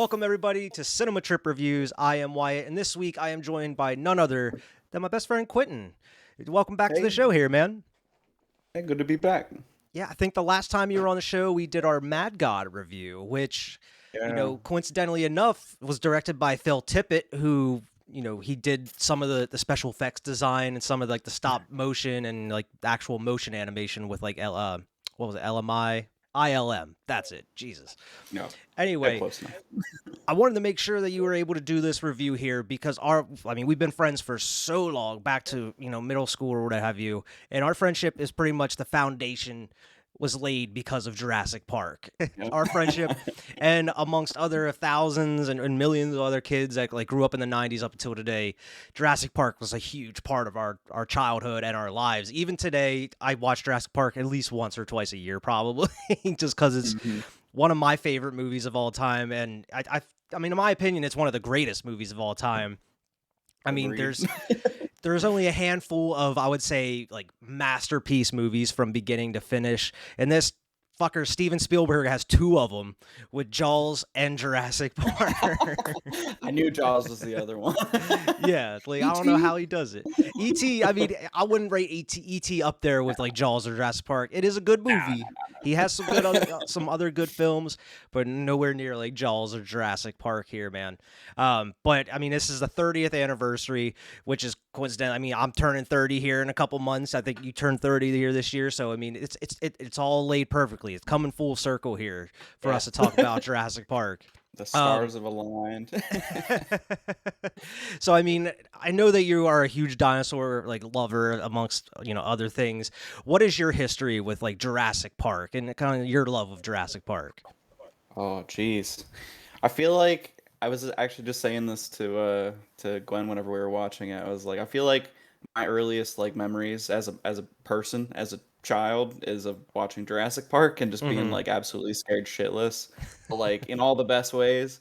Welcome, everybody, to Cinema Trip Reviews. I am Wyatt, and this week I am joined by none other than my best friend, Quinton. Welcome back to the Hey, show here, man. hey, good to be back. Yeah, I think the last time you were on the show, we did our Mad God review, which, Yeah, coincidentally enough, was directed by Phil Tippett, who, he did some of the special effects design and some of like the stop motion and like actual motion animation with like what was it, LMI? ILM. That's it. Jesus. no, yeah, Anyway, close enough. I wanted to make sure that you were able to do this review here because we've been friends for so long, back to, middle school or what have you. And our friendship is pretty much the foundation was laid because of Jurassic Park. Yep. Our friendship, and amongst other thousands and millions of other kids that like grew up in the 90s up until today, Jurassic Park was a huge part of our childhood and our lives. Even today, I watch Jurassic Park at least once or twice a year, probably, just because it's hmm one of my favorite movies of all time. And I mean, in my opinion, it's one of the greatest movies of all time. I mean, Agreed. there's only a handful of, I would say, like masterpiece movies from beginning to finish. And this fucker, Steven Spielberg, has two of them with Jaws and Jurassic Park. I knew Jaws was the other one. Yeah, like I don't know E.T. how he does it. E.T., I mean, I wouldn't rate E.T. up there with like Jaws or Jurassic Park. It is a good movie. He has some other good films, but nowhere near like Jaws or Jurassic Park here, man. But I mean, this is the 30th anniversary, which is coincidental. I mean, I'm turning 30 here in a couple months. I think you turned 30 here this year, so I mean, it's all laid perfectly. It's coming full circle here for Yeah, us to talk about Jurassic Park. the Um, stars have aligned. So I mean, I know that you are a huge dinosaur like lover amongst other things. What is your history with like Jurassic Park and kind of your love of Jurassic Park? Oh, jeez. I feel like I was actually just saying this to Gwen whenever we were watching it. I was like, I feel like my earliest like memories as a person, as a child, is of watching Jurassic Park and just being Hmm. like absolutely scared shitless, but like in all the best ways.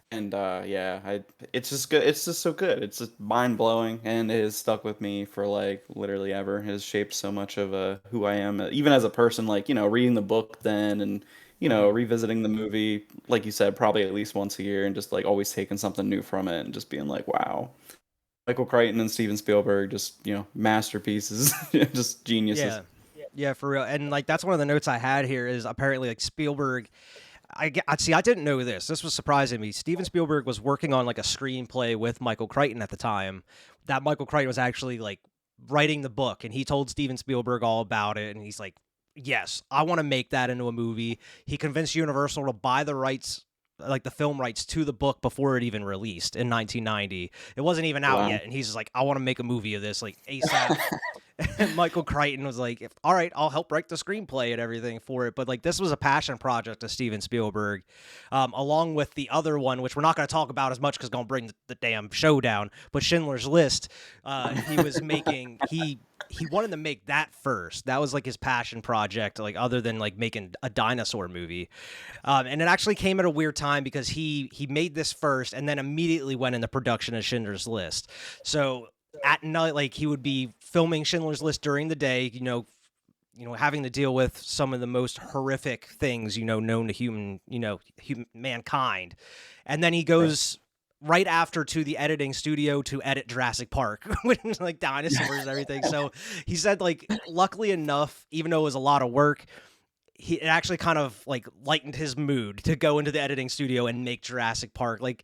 And yeah, I it's just good. It's just so good. It's just mind blowing, and it has stuck with me for like literally ever. It has shaped so much of who I am, even as a person. Like reading the book then, and Hmm. revisiting the movie, like you said, probably at least once a year, and just like always taking something new from it, and just being like, wow, Michael Crichton and Steven Spielberg, just masterpieces, just geniuses. Yeah, yeah, for real. And like that's one of the notes I had here is apparently like Spielberg. I see. I didn't know this. This was surprising me. Steven Spielberg was working on like a screenplay with Michael Crichton at the time. That Michael Crichton was actually like writing the book, and he told Steven Spielberg all about it. And he's like, "Yes, I want to make that into a movie." He convinced Universal to buy the rights, like the film rights to the book before it even released in 1990. It wasn't even out Wow. yet, and he's just like, "I want to make a movie of this like ASAP." And Michael Crichton was like, "All right, I'll help write the screenplay and everything for it." But like, this was a passion project of Steven Spielberg, along with the other one, which we're not going to talk about as much because it's going to bring the damn show down. But Schindler's List, he was making he wanted to make that first. That was like his passion project, like other than like making a dinosaur movie. And it actually came at a weird time because he made this first and then immediately went into production of Schindler's List. So at night, like he would be filming Schindler's List during the day, having to deal with some of the most horrific things, known to mankind. And then he Right. goes right after to the editing studio to edit Jurassic Park, with like dinosaurs and everything. So he said, like, luckily enough, even though it was a lot of work, it actually kind of like lightened his mood to go into the editing studio and make Jurassic Park. Like,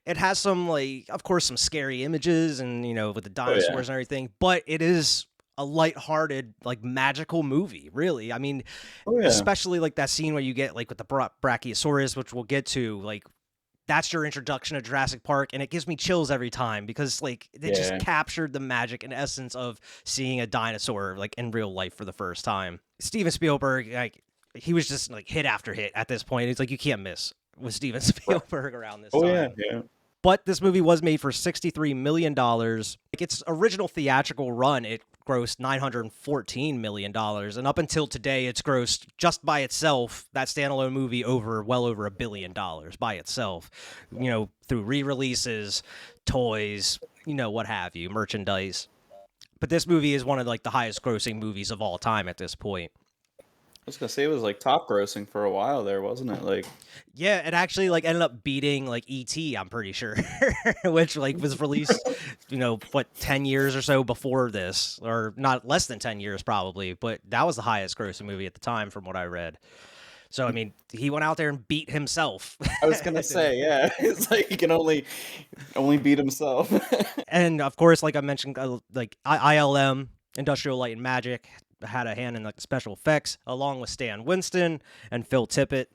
it has some, like, of course, some scary images and with the Oh yeah. dinosaurs and everything, but it is a lighthearted, like, magical movie, really. I mean, Oh yeah. especially like that scene where you get like with the Brachiosaurus, which we'll get to, like, that's your introduction to Jurassic Park, and it gives me chills every time because like they just Yeah. captured the magic and essence of seeing a dinosaur like in real life for the first time. Steven Spielberg, like, he was just like hit after hit at this point. It's like you can't miss with Steven Right. Spielberg around this Oh yeah. time. Yeah. But this movie was made for $63 million. Like, its original theatrical run, it grossed $914 million. And up until today, it's grossed just by itself, that standalone movie, well over $1 billion by itself, through re-releases, toys, what have you, merchandise. But this movie is one of like the highest grossing movies of all time at this point. was gonna say it was like top grossing for a while there, wasn't it? Like, Yeah, it actually like ended up beating like E.T., I'm pretty sure, which like was released, 10 years or so before this, or not less than 10 years probably, but that was the highest grossing movie at the time from what I read. So I mean, he went out there and beat himself. I was gonna say, yeah, it's like he can only beat himself. And of course, like I mentioned, ILM, Industrial Light and Magic, had a hand in like the special effects, along with Stan Winston and Phil Tippett.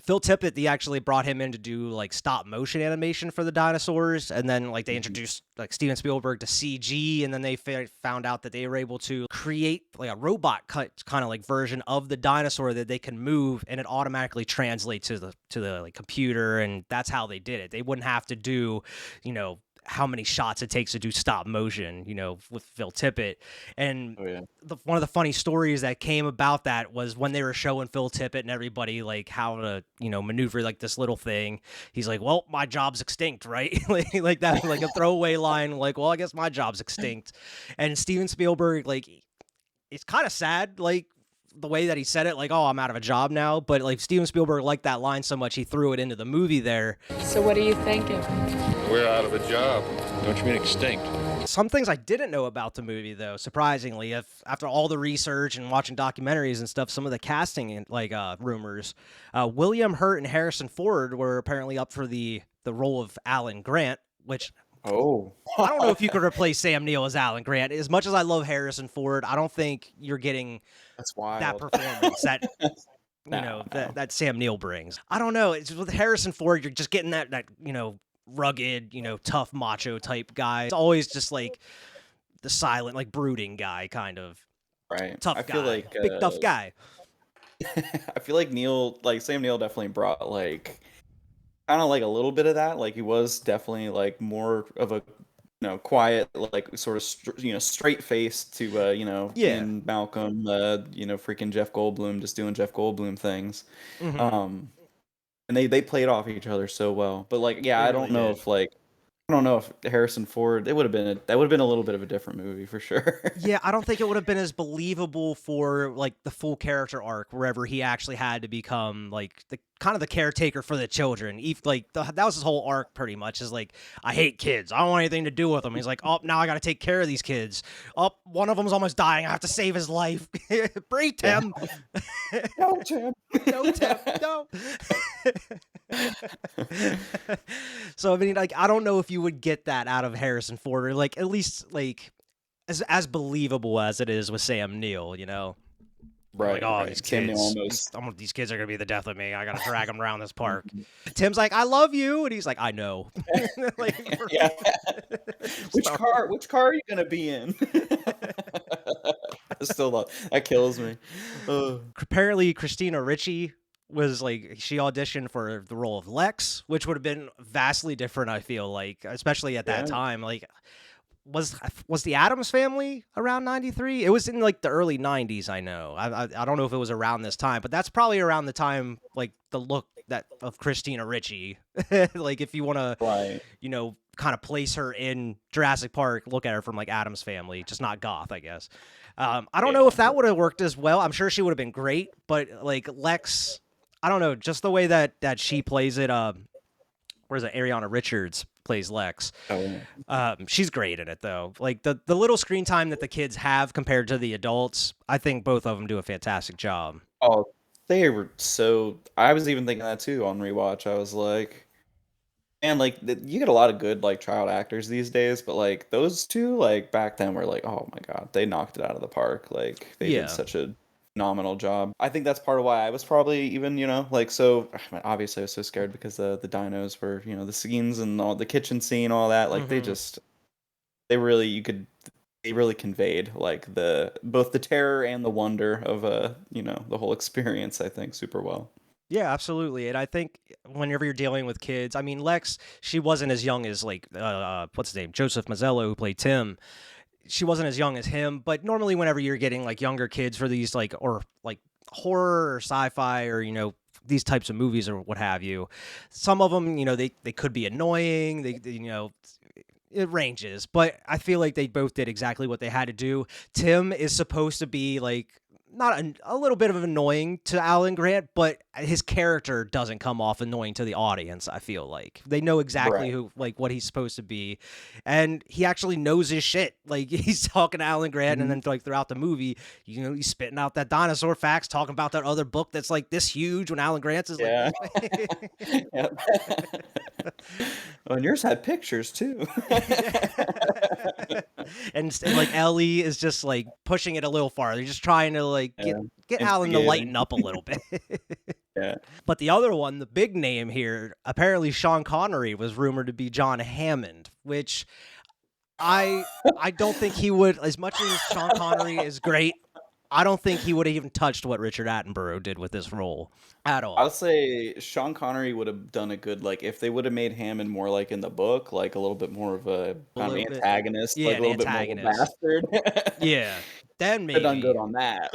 Phil Tippett, they actually brought him in to do like stop motion animation for the dinosaurs, and then like they introduced like Steven Spielberg to CG, and then they found out that they were able to create like a robot cut kind of like version of the dinosaur that they can move, and it automatically translates to the like computer, and that's how they did it. They wouldn't have to do, how many shots it takes to do stop motion, with Phil Tippett. And Oh yeah. one of the funny stories that came about that was when they were showing Phil Tippett and everybody like how to, maneuver like this little thing. He's like, "Well, my job's extinct," right? like that, like a throwaway line, like, "Well, I guess my job's extinct." And Steven Spielberg, like, it's kind of sad, like the way that he said it, like, "Oh, I'm out of a job now." But like Steven Spielberg liked that line so much, he threw it into the movie there. So what are you thinking? We're out of a job. Don't you mean extinct? Some things I didn't know about the movie, though, surprisingly, after all the research and watching documentaries and stuff, some of the casting and rumors, William Hurt and Harrison Ford were apparently up for the role of Alan Grant, which Oh, I don't know if you could replace Sam Neill as Alan Grant. As much as I love Harrison Ford, I don't think you're getting that's wild. that performance that No. that Sam Neill brings. I don't know. It's with Harrison Ford, you're just getting that rugged, tough macho type guy. It's always just like the silent, like brooding guy, kind of Right. tough I guy, feel like big tough guy. I feel like Sam Neill definitely brought like kind of like a little bit of that. Like he was definitely like more of a quiet, like sort of straight face to Yeah. in Malcolm, freaking Jeff Goldblum just doing Jeff Goldblum things. Mm-hmm. And they played off each other so well. But like, yeah, They I really don't know did. if like I don't know if Harrison Ford, that would have been a little bit of a different movie for sure. Yeah, I don't think it would have been as believable for like the full character arc, wherever he actually had to become like the kind of the caretaker for the children. That was his whole arc, pretty much. Is like, I hate kids. I don't want anything to do with them. He's like, oh, now I got to take care of these kids. Oh, one of them's almost dying. I have to save his life. Breathe, Tim. No, Tim. No, Tim. No. So I mean, like, I don't know if you would get that out of Harrison Ford, or like at least like as believable as it is with Sam Neill, Right. Like, oh, right. these Sam Neill kids, almost. these kids are gonna be the death of me. I gotta drag them around this park. Tim's like, I love you, and he's like, I know. Like, Yeah. Which car are you gonna be in? Still that kills me. Ugh. apparently Christina Ricci was like, she auditioned for the role of Lex, which would have been vastly different, I feel like, especially at that Yeah. time. Like, was the Addams Family around 93? It was in like the early 90s, I know. I don't know if it was around this time, but that's probably around the time, like the look that of Christina Ricci. Like, if you want to, Right. kind of place her in Jurassic Park, look at her from like Addams Family, just not goth, I guess. I don't know if that would have worked as well. I'm sure she would have been great, but like Lex, I don't know, just the way that she plays it. Where's it? Ariana Richards plays Lex. Oh. She's great in it, though. Like the little screen time that the kids have compared to the adults, I think both of them do a fantastic job. Oh, they were so. I was even thinking that too on rewatch. I was like, man, like you get a lot of good like child actors these days, but like those two, like back then, were like, oh my god, they knocked it out of the park. Like they Yeah. did such a phenomenal job. I think that's part of why I was probably even, like so. I mean, obviously, I was so scared because the dinos were, the scenes and all the kitchen scene, all that. Like they really they really conveyed like both the terror and the wonder of the whole experience, I think, super well. Yeah, absolutely. And I think whenever you're dealing with kids, I mean, Lex, she wasn't as young as like what's his name, Joseph Mazzello, who played Tim. She wasn't as young as him, but normally whenever you're getting like younger kids for these like, or like horror or sci-fi or these types of movies or what have you, some of them they could be annoying. It ranges, but I feel like they both did exactly what they had to do. Tim is supposed to be like not a little bit of annoying to Alan Grant, but his character doesn't come off annoying to the audience. I feel like they know exactly Right. who, like, what he's supposed to be, and he actually knows his shit. Like, he's talking to Alan Grant, and then like throughout the movie, he's spitting out that dinosaur facts, talking about that other book that's like this huge when Alan Grant's is Yeah. like. Yep. Oh, and yours had pictures too. And like Ellie is just like pushing it a little farther, just trying to like Yeah. get Alan to Instigating. lighten up a little bit. Yeah. But the other one, the big name here, apparently Sean Connery was rumored to be John Hammond, which I don't think he would, as much as Sean Connery is great, I don't think he would have even touched what Richard Attenborough did with this role at all. I'll say Sean Connery would have done a good, like, if they would have made Hammond more like in the book, like a little bit more of a kind of little bit- antagonist, yeah, like a an little bit more of a antagonist. bastard. Yeah, then They've done maybe good on that.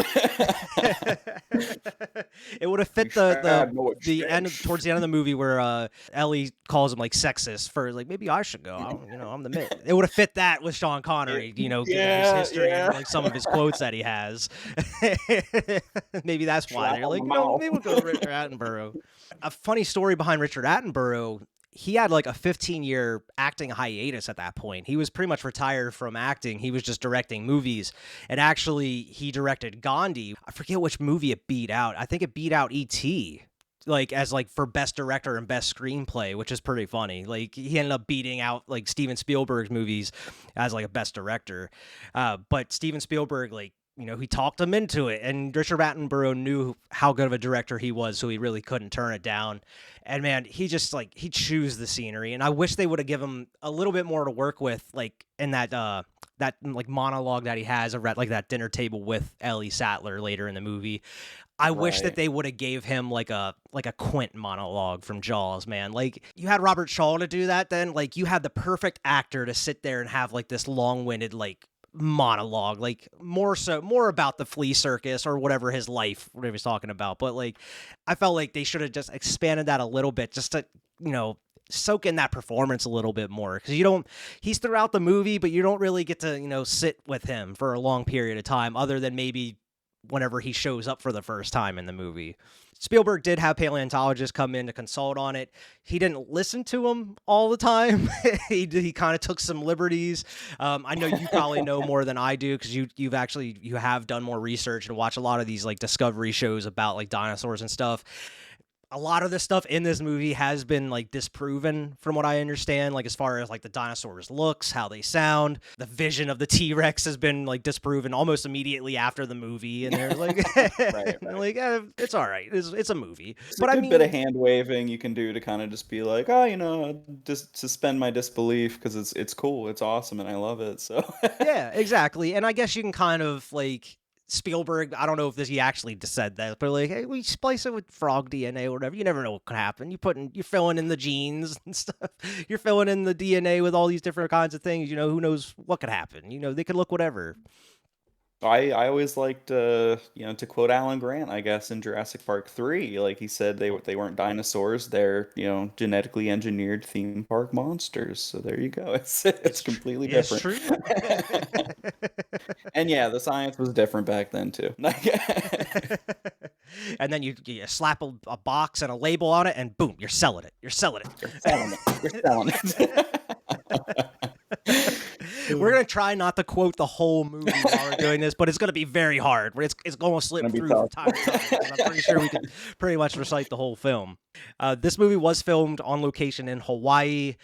it would have fit You should have no the end exchange. towards the end of the movie where Ellie calls him like sexist for like maybe I should go. I'm the man. It would have fit that with Sean Connery, given his Yeah, history yeah. and like some of his quotes that he has. Maybe that's why Slap they're on like, the no, mouth. maybe we'll go to Richard Attenborough. A funny story behind Richard Attenborough. He had like a 15-year acting hiatus at that point. He was pretty much retired from acting. He was just directing movies. And actually, he directed Gandhi. I forget which movie it beat out. I think it beat out E.T. like as like for best director and best screenplay, which is pretty funny. Like he ended up beating out like Steven Spielberg's movies as like a best director. But Steven Spielberg, like, he talked him into it, and Richard Attenborough knew how good of a director he was, so he really couldn't turn it down. And man, he just like, he chews the scenery, and I wish they would have given him a little bit more to work with, like in that like monologue that he has at like that dinner table with Ellie Sattler later in the movie. I wish that Right. they would have gave him like a Quinton monologue from Jaws, man. Like you had Robert Shaw to do that, then like you had the perfect actor to sit there and have like this long-winded like monologue, like more about the flea circus or whatever he's talking about. But like I felt like they should have just expanded that a little bit, just to soak in that performance a little bit more, because he's throughout the movie, but you don't really get to sit with him for a long period of time, other than maybe whenever he shows up for the first time in the movie. Spielberg did have paleontologists come in to consult on it. He didn't listen to them all the time. he kind of took some liberties. I know you probably know more than I do, because you have done more research and watch a lot of these like discovery shows about like dinosaurs and stuff. A lot of the stuff in this movie has been like disproven from what I understand, like as far as like the dinosaurs' looks, how they sound. The vision of the T-Rex has been like disproven almost immediately after the movie, and they're like, Right. they're like, it's all right, it's a movie. It's But a I good mean, bit of hand waving you can do to kind of just be like, oh, just suspend my disbelief, because it's cool, it's awesome, and I love it. So yeah, exactly. And I guess you can kind of like Spielberg, I don't know if he actually just said that, but like, hey, we splice it with frog DNA or whatever. You never know what could happen. You're filling in the genes and stuff. You're filling in the DNA with all these different kinds of things. Who knows what could happen? They could look whatever. I always liked to quote Alan Grant, I guess, in Jurassic Park 3, like he said they weren't dinosaurs, they're genetically engineered theme park monsters. So there you go. It's completely It's different. true. And yeah, the science was different back then too. And then you slap a box and a label on it, and boom, you're selling it. You're selling it. You're selling it. We're going to try not to quote the whole movie while we're doing this, but it's going to be very hard. It's going to slip Gonna be through tough. from time to time, 'cause I'm pretty sure we can pretty much recite the whole film. This movie was filmed on location in Hawaii.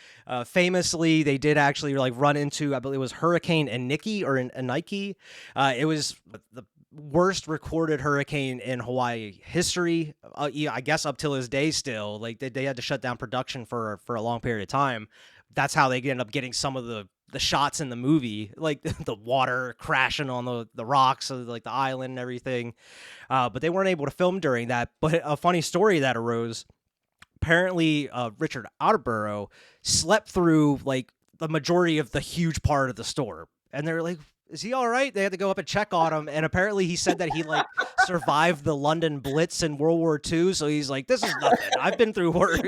Famously, they did actually like run into, I believe it was Hurricane Iniki or Iniki. It was the worst recorded hurricane in Hawaii history. Yeah, I guess up till this day still. Like they had to shut down production for a long period of time. That's how they ended up getting some of the shots in the movie, like the water crashing on the rocks of like the island and everything. But they weren't able to film during that. But a funny story that arose, apparently Richard Attenborough slept through like the majority of the huge part of the storm. And they're like, is he all right? They had to go up and check on him. And apparently he said that he like survived the London Blitz in World War II. So he's like, this is nothing. I've been through worse.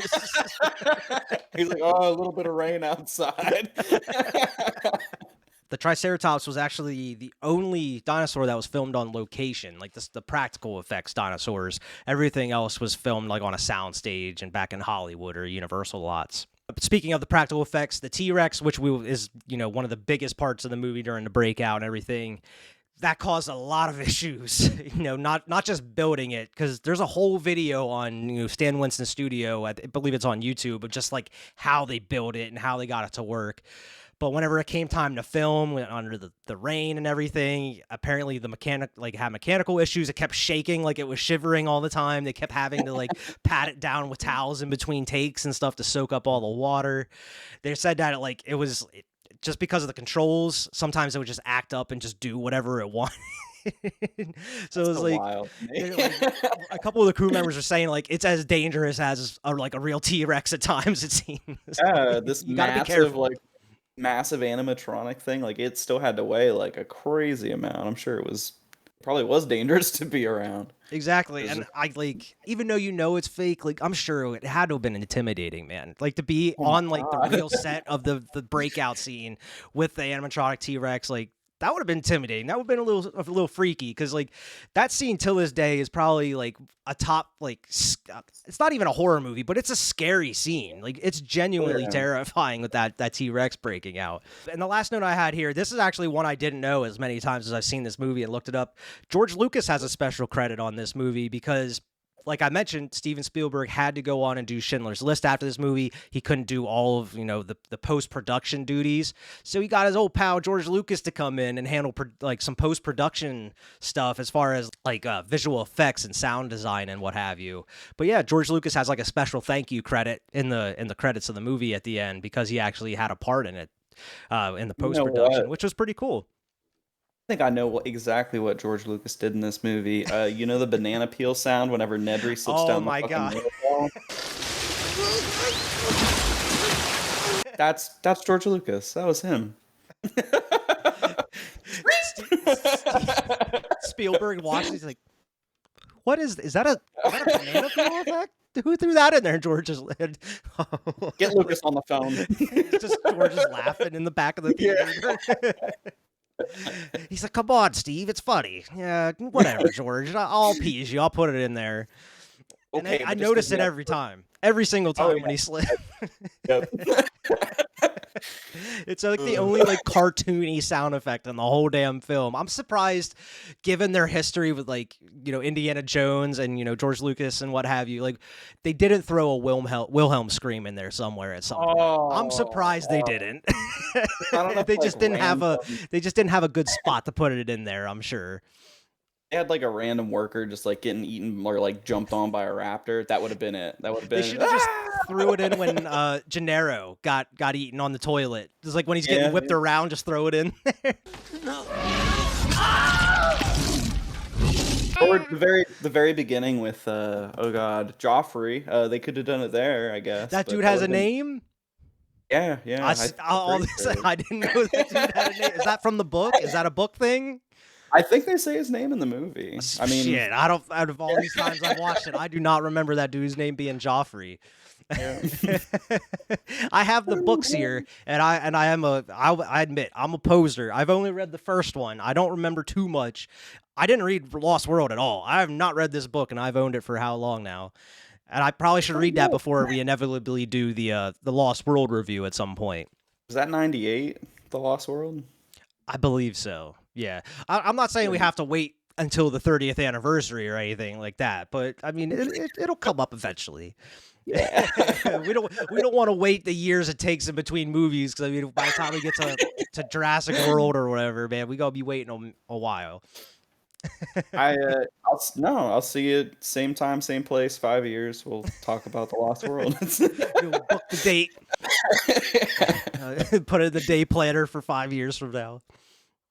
He's like, oh, a little bit of rain outside. The Triceratops was actually the only dinosaur that was filmed on location, like the practical effects dinosaurs. Everything else was filmed like on a sound stage and back in Hollywood or Universal lots. Speaking of the practical effects, the T-Rex, which is one of the biggest parts of the movie during the breakout and everything, that caused a lot of issues. Not just building it, because there's a whole video on Stan Winston's studio. I believe it's on YouTube, of just like how they built it and how they got it to work. But whenever it came time to film under the rain and everything, apparently the mechanic had mechanical issues. It kept shaking, like it was shivering all the time. They kept having to pat it down with towels in between takes and stuff to soak up all the water. They said that it was just because of the controls. Sometimes it would just act up and just do whatever it wanted. So it was wild. A couple of the crew members were saying it's as dangerous as a real T-Rex at times, it seems. Yeah, this massive animatronic thing, it still had to weigh a crazy amount. I'm sure it probably was dangerous to be around. Exactly. And even though it's fake, I'm sure it had to have been intimidating, man. To be on the real set of the breakout scene with the animatronic T-Rex, that would have been intimidating. That would have been a little freaky, because that scene till this day is probably a top it's not even a horror movie, but it's a scary scene. It's genuinely terrifying with that T-Rex breaking out. And the last note I had here, this is actually one I didn't know as many times as I've seen this movie and looked it up. George Lucas has a special credit on this movie because, like I mentioned, Steven Spielberg had to go on and do Schindler's List after this movie. He couldn't do all of, the post-production duties. So he got his old pal George Lucas to come in and handle some post-production stuff as far as visual effects and sound design and what have you. But yeah, George Lucas has a special thank you credit in the credits of the movie at the end, because he actually had a part in it in the post-production, which was pretty cool. I think I know exactly what George Lucas did in this movie. The banana peel sound whenever Nedry slips down the fucking waterfall? That's George Lucas. That was him. Spielberg watches. He's like, "What is that? A banana peel effect? Who threw that in there?" George's lid. Get Lucas on the phone. Just George is laughing in the back of the theater. He's like, "Come on, Steve, it's funny." Yeah, whatever, George. I'll appease you. I'll put it in there. Okay, and I notice it every time. Every single time when he slips. Yep. It's the only cartoony sound effect in the whole damn film. I'm surprised, given their history with Indiana Jones and George Lucas and what have you. They didn't throw a Wilhelm scream in there somewhere at some point. I'm surprised they didn't. They just didn't have a good spot to put it in there, I'm sure. They had a random worker just getting eaten or jumped on by a raptor. That would have been it. That would have been. They should have just threw it in when Gennaro got eaten on the toilet. Just when he's getting whipped around, just throw it in there. Or the very beginning with Joffrey. They could have done it there, I guess. That dude has a name? Yeah. I didn't know that dude had a name. Is that from the book? Is that a book thing? I think they say his name in the movie. Shit, out of all these times I've watched it, I do not remember that dude's name being Joffrey. Yeah. I have the books here, and I admit I'm a poser. I've only read the first one. I don't remember too much. I didn't read Lost World at all. I have not read this book, and I've owned it for how long now? And I probably should read that before we inevitably do the Lost World review at some point. Was that 98? The Lost World? I believe so. Yeah, I'm not saying we have to wait until the 30th anniversary or anything like that, but I mean, it'll come up eventually. Yeah. we don't want to wait the years it takes in between movies, because I mean, by the time we get to Jurassic World or whatever, man, we gotta be waiting a while. I'll see you same time, same place, 5 years. We'll talk about the Lost World. You'll book the date. Put it in the day planner for 5 years from now.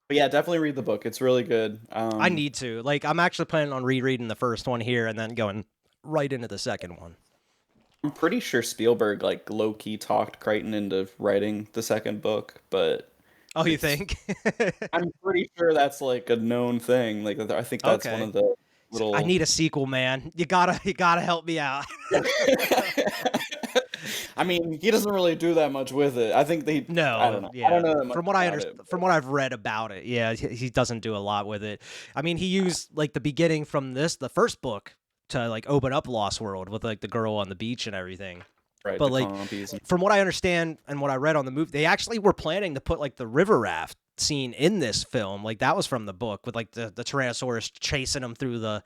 But yeah, definitely read the book. It's really good. I need to. I'm actually planning on rereading the first one here and then going right into the second one. I'm pretty sure Spielberg low-key talked Crichton into writing the second book, but oh, you think? I'm pretty sure that's a known thing. I think that's one of the I little. need a sequel, man. You gotta help me out. I mean, he doesn't really do that much with it. I think they. I don't No, know. I don't yeah. know that much From what I about it. from what I've read about it, yeah, he doesn't do a lot with it. I mean, he used like the beginning from the first book to like open up Lost World with like the girl on the beach and everything. Right, But the like compies and from what I understand and what I read on the movie, they actually were planning to put like the river raft scene in this film. Like that was from the book with like the Tyrannosaurus chasing them through the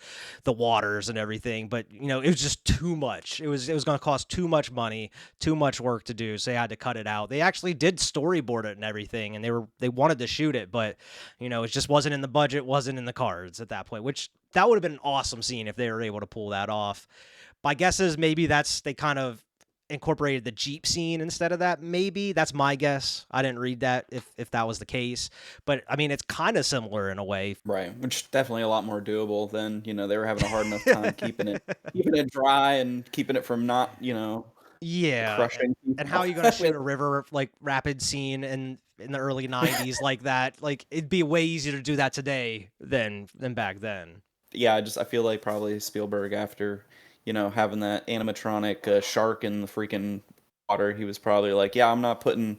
waters and everything. But you know, it was just too much. It was going to cost too much money, too much work to do. So they had to cut it out. They actually did storyboard it and everything, and they wanted to shoot it, but you know, it just wasn't in the budget, wasn't in the cards at that point. Which that would have been an awesome scene if they were able to pull that off. My guess is maybe they kind of incorporated the Jeep scene instead of that. Maybe that's my guess. I didn't read that if that was the case, but I mean, it's kind of similar in a way. right, which definitely a lot more doable than they were having a hard enough time keeping it dry and keeping it from not Yeah. crushing And people. how are you going to shoot a river like rapid scene in the early 90s like that? Like it'd be way easier to do that today than back then. Yeah, I feel like probably Spielberg after having that animatronic shark in the freaking water, he was probably like, yeah, I'm not putting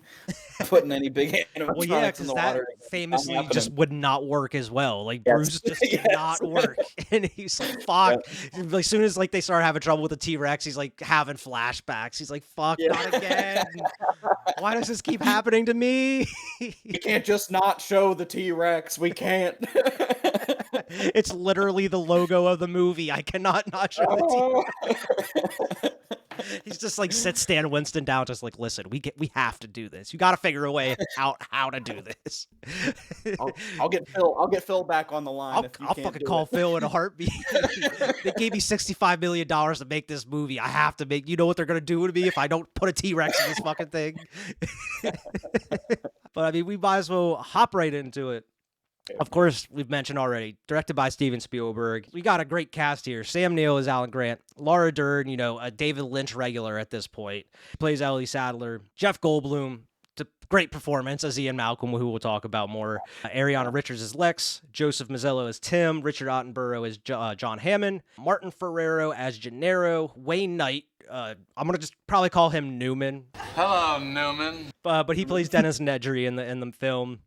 any big animatronics Well, yeah, in because the that water. It's not famously happening. just would not work as well. Like Yes. Bruce just did Yes. not work, and he's like, "Fuck!" Like, as soon as like they start having trouble with the T-Rex, he's like having flashbacks. He's like, "Fuck, Yeah. not again! Why does this keep happening to me?" We can't just not show the T-Rex. We can't. It's literally the logo of the movie. I cannot not show the T-Rex. He's just like sits Stan Winston down, just like, listen, we have to do this. You got to figure a way out how to do this. I'll get Phil. I'll get Phil back on the line. I'll fucking call Phil in a heartbeat. They gave me $65 million to make this movie. I have to make. You know what they're gonna do to me if I don't put a T-Rex in this fucking thing? But I mean, we might as well hop right into it. Of course, we've mentioned already, directed by Steven Spielberg. We got a great cast here. Sam Neill is Alan Grant. Laura Dern, a David Lynch regular at this point, plays Ellie Sadler. Jeff Goldblum, great performance as Ian Malcolm, who we'll talk about more. Ariana Richards as Lex. Joseph Mazzello as Tim. Richard Attenborough as John Hammond. Martin Ferrero as Gennaro. Wayne Knight. I'm going to just probably call him Newman. Hello, Newman. But he plays Dennis Nedry in the film.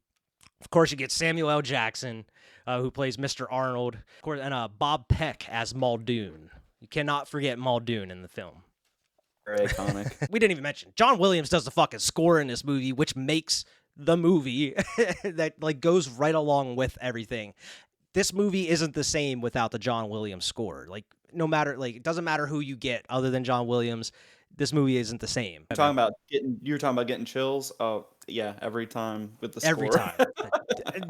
Of course, you get Samuel L. Jackson, who plays Mr. Arnold, of course, and Bob Peck as Muldoon. You cannot forget Muldoon in the film. Very iconic. We didn't even mention John Williams does the fucking score in this movie, which makes the movie that like goes right along with everything. This movie isn't the same without the John Williams score. Like no matter, like it doesn't matter who you get other than John Williams. This movie isn't the same. You were talking about getting chills. Oh yeah, every time with the score. Every time.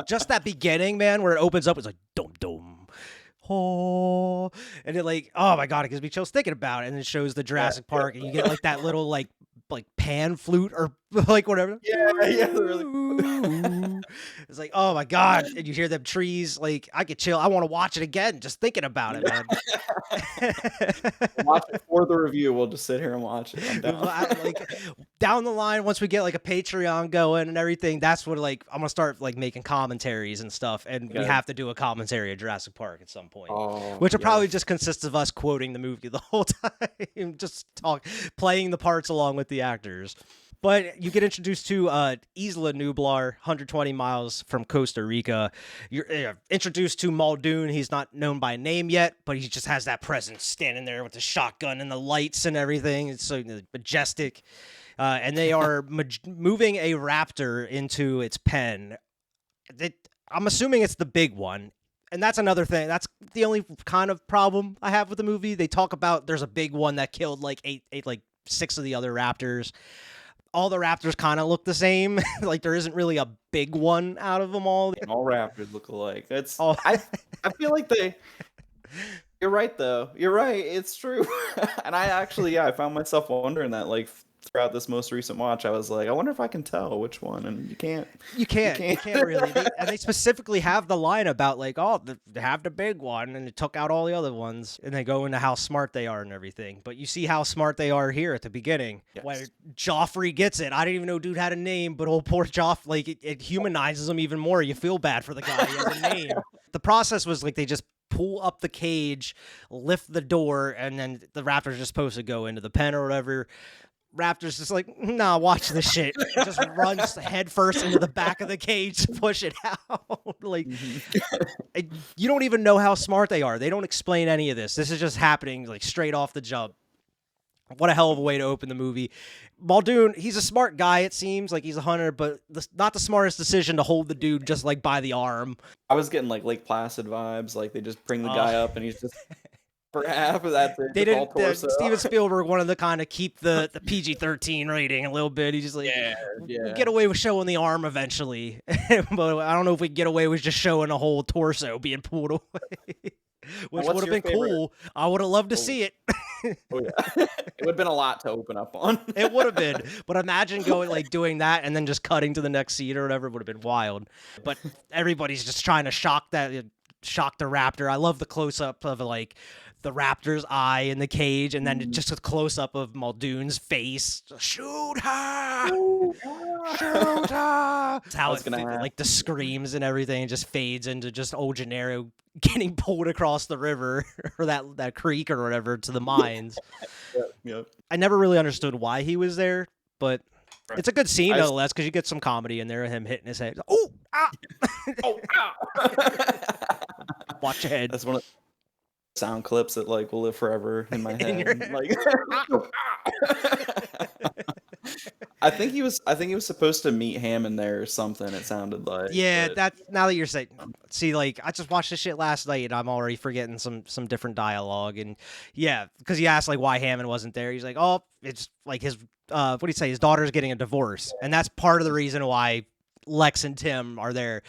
Just that beginning, man, where it opens up, it's like dum dum. Oh, and it like, oh my god, it gives me chills thinking about it. And it shows the Jurassic Park, and you get like that little like pan flute or like whatever. Yeah, really. It's like, oh my god, and you hear them trees. Like I could chill. I want to watch it again, just thinking about it, man. Watch it for the review. We'll just sit here and watch it. I'm down. Like down the line, once we get like a Patreon going and everything, that's what like I'm gonna start like making commentaries and stuff, and we have to do a commentary of Jurassic Park at some point, which will probably just consist of us quoting the movie the whole time, just playing the parts along with the actors. But you get introduced to Isla Nublar, 120 miles from Costa Rica. You're introduced to Muldoon. He's not known by name yet, but he just has that presence standing there with the shotgun and the lights and everything. It's so majestic. And they are moving a raptor into its pen. I'm assuming it's the big one. And that's another thing. That's the only kind of problem I have with the movie. They talk about there's a big one that killed like six of the other raptors. All the raptors kind of look the same. Like there isn't really a big one out of them all. All raptors look alike. I feel like they. You're right though. You're right. It's true. And I actually, I found myself wondering that like throughout this most recent watch. I was like, I wonder if I can tell which one. And you can't. You can't really. They specifically have the line about like, oh, they have the big one, and it took out all the other ones, and they go into how smart they are and everything. But you see how smart they are here at the beginning. Yes. Where Joffrey gets it. I didn't even know dude had a name, but old poor Joff, like it humanizes him even more. You feel bad for the guy. He has a name. The process was like they just pull up the cage, lift the door, and then the raptor's just supposed to go into the pen or whatever. Raptor's just like, nah, watch this shit. Just runs headfirst into the back of the cage to push it out. Like, you don't even know how smart they are. They don't explain any of this. This is just happening like straight off the jump. What a hell of a way to open the movie. Muldoon, he's a smart guy, it seems. Like, he's a hunter, but not the smartest decision to hold the dude just, like, by the arm. I was getting, like, Lake Placid vibes. Like, they just bring the guy up, and he's just... For half of that, they didn't. Steven Spielberg wanted to kind of keep the PG-13 rating a little bit. He's just like, we'll get away with showing the arm eventually, but I don't know if we can get away with just showing a whole torso being pulled away, which would have been cool. I would have loved to see it. It would have been a lot to open up on. It would have been, but imagine doing that and then just cutting to the next scene or whatever. Would have been wild. But everybody's just trying to shock the raptor. I love the close up of like the raptor's eye in the cage, and then just a close-up of Muldoon's face. Shoot her! Shoot her! That's how like the screams and everything just fades into just old Gennaro getting pulled across the river or that creek or whatever to the mines. Yep. I never really understood why he was there, but it's a good scene nonetheless because you get some comedy in there, him hitting his head. Oh, ah! Oh, ow! Watch your head. That's one of sound clips that like will live forever in my head. Like, I think he was supposed to meet Hammond there or something. It sounded like. Yeah, that now that you're saying, see, like I just watched this shit last night and I'm already forgetting some different dialogue. And yeah, because he asked like why Hammond wasn't there. He's like, oh, it's like his what do you say? His daughter's getting a divorce, and that's part of the reason why Lex and Tim are there.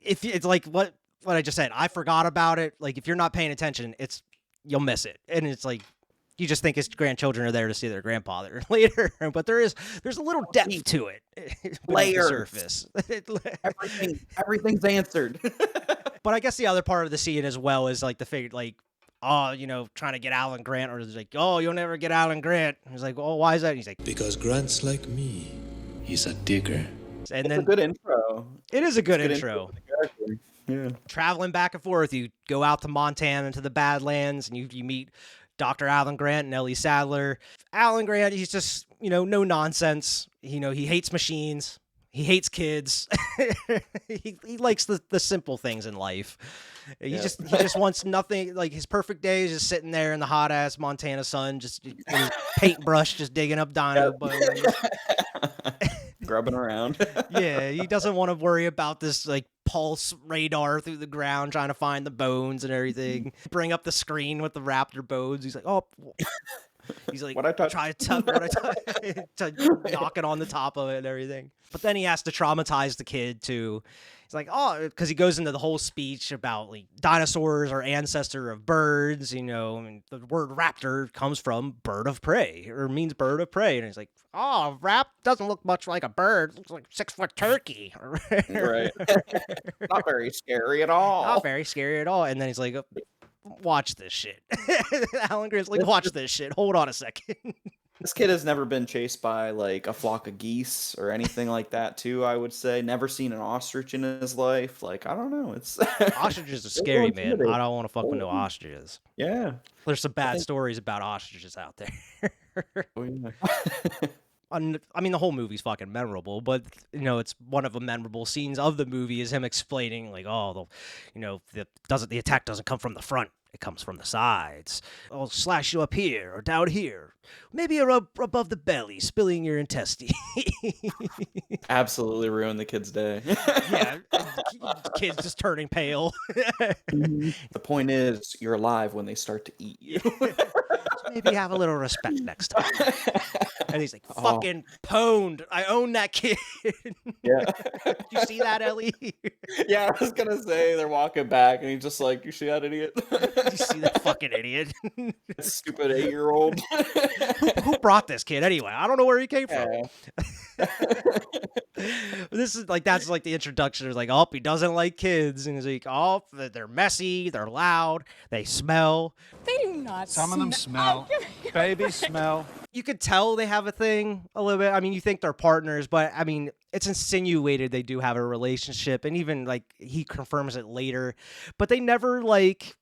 If it's like what I just said, I forgot about it. Like if you're not paying attention, you'll miss it, and it's like you just think his grandchildren are there to see their grandfather later, but there's a little depth to it. Layers. Surface. Everything's answered. But I guess the other part of the scene as well is like the figure, like, oh, trying to get Alan Grant, or it's like, oh, you'll never get Alan Grant. And he's like, oh, why is that? And he's like, because Grant's like me. He's a digger. And it's a good intro. It is a good intro. Yeah. Traveling back and forth, you go out to Montana into the Badlands, and you meet Dr. Alan Grant and Ellie Sadler. Alan Grant, he's just, no nonsense. He hates machines. He hates kids. he likes the simple things in life. He just wants nothing. Like his perfect day is just sitting there in the hot ass Montana sun, just with his paintbrush, just digging up dino bones. Grubbing around. Yeah, he doesn't want to worry about this like pulse radar through the ground trying to find the bones and everything. Bring up the screen with the raptor bones. He's like, oh. He's like, try to knock it on the top of it and everything. But then he has to traumatize the kid too. He's like, oh, because he goes into the whole speech about like dinosaurs are ancestor of birds. And the word raptor comes from bird of prey, or means bird of prey. And he's like, oh, rap doesn't look much like a bird. It looks like 6-foot turkey. Right. Not very scary at all. Not very scary at all. And then he's like, watch this shit. Alan Grant's like, watch this shit. Hold on a second. This kid has never been chased by like a flock of geese or anything like that too, I would say. Never seen an ostrich in his life. Like, I don't know. Ostriches are scary, man. I don't want to fuck with no ostriches. Yeah. There's some bad stories about ostriches out there. Oh, yeah. I mean, the whole movie's fucking memorable, but it's one of the memorable scenes of the movie is him explaining like, oh, the attack doesn't come from the front. It comes from the sides. I'll slash you up here or down here. Maybe a rub above the belly, spilling your intestine. Absolutely ruined the kid's day. Yeah, kid's just turning pale. The point is, you're alive when they start to eat you. So maybe have a little respect next time. And he's like, fucking pwned. I own that kid. Yeah. Did you see that, Ellie? Yeah, I was going to say, they're walking back, and he's just like, you see that idiot? Did you see that fucking idiot? Stupid 8-year-old. Who brought this kid anyway? I don't know where he came from. This is like that's like the introduction. It's like, oh, he doesn't like kids, and he's like, oh, they're messy, they're loud, they smell. They do not. Some of them smell. Babies smell. You could tell they have a thing a little bit. I mean, you think they're partners, but I mean, it's insinuated they do have a relationship, and even like he confirms it later. But they never like,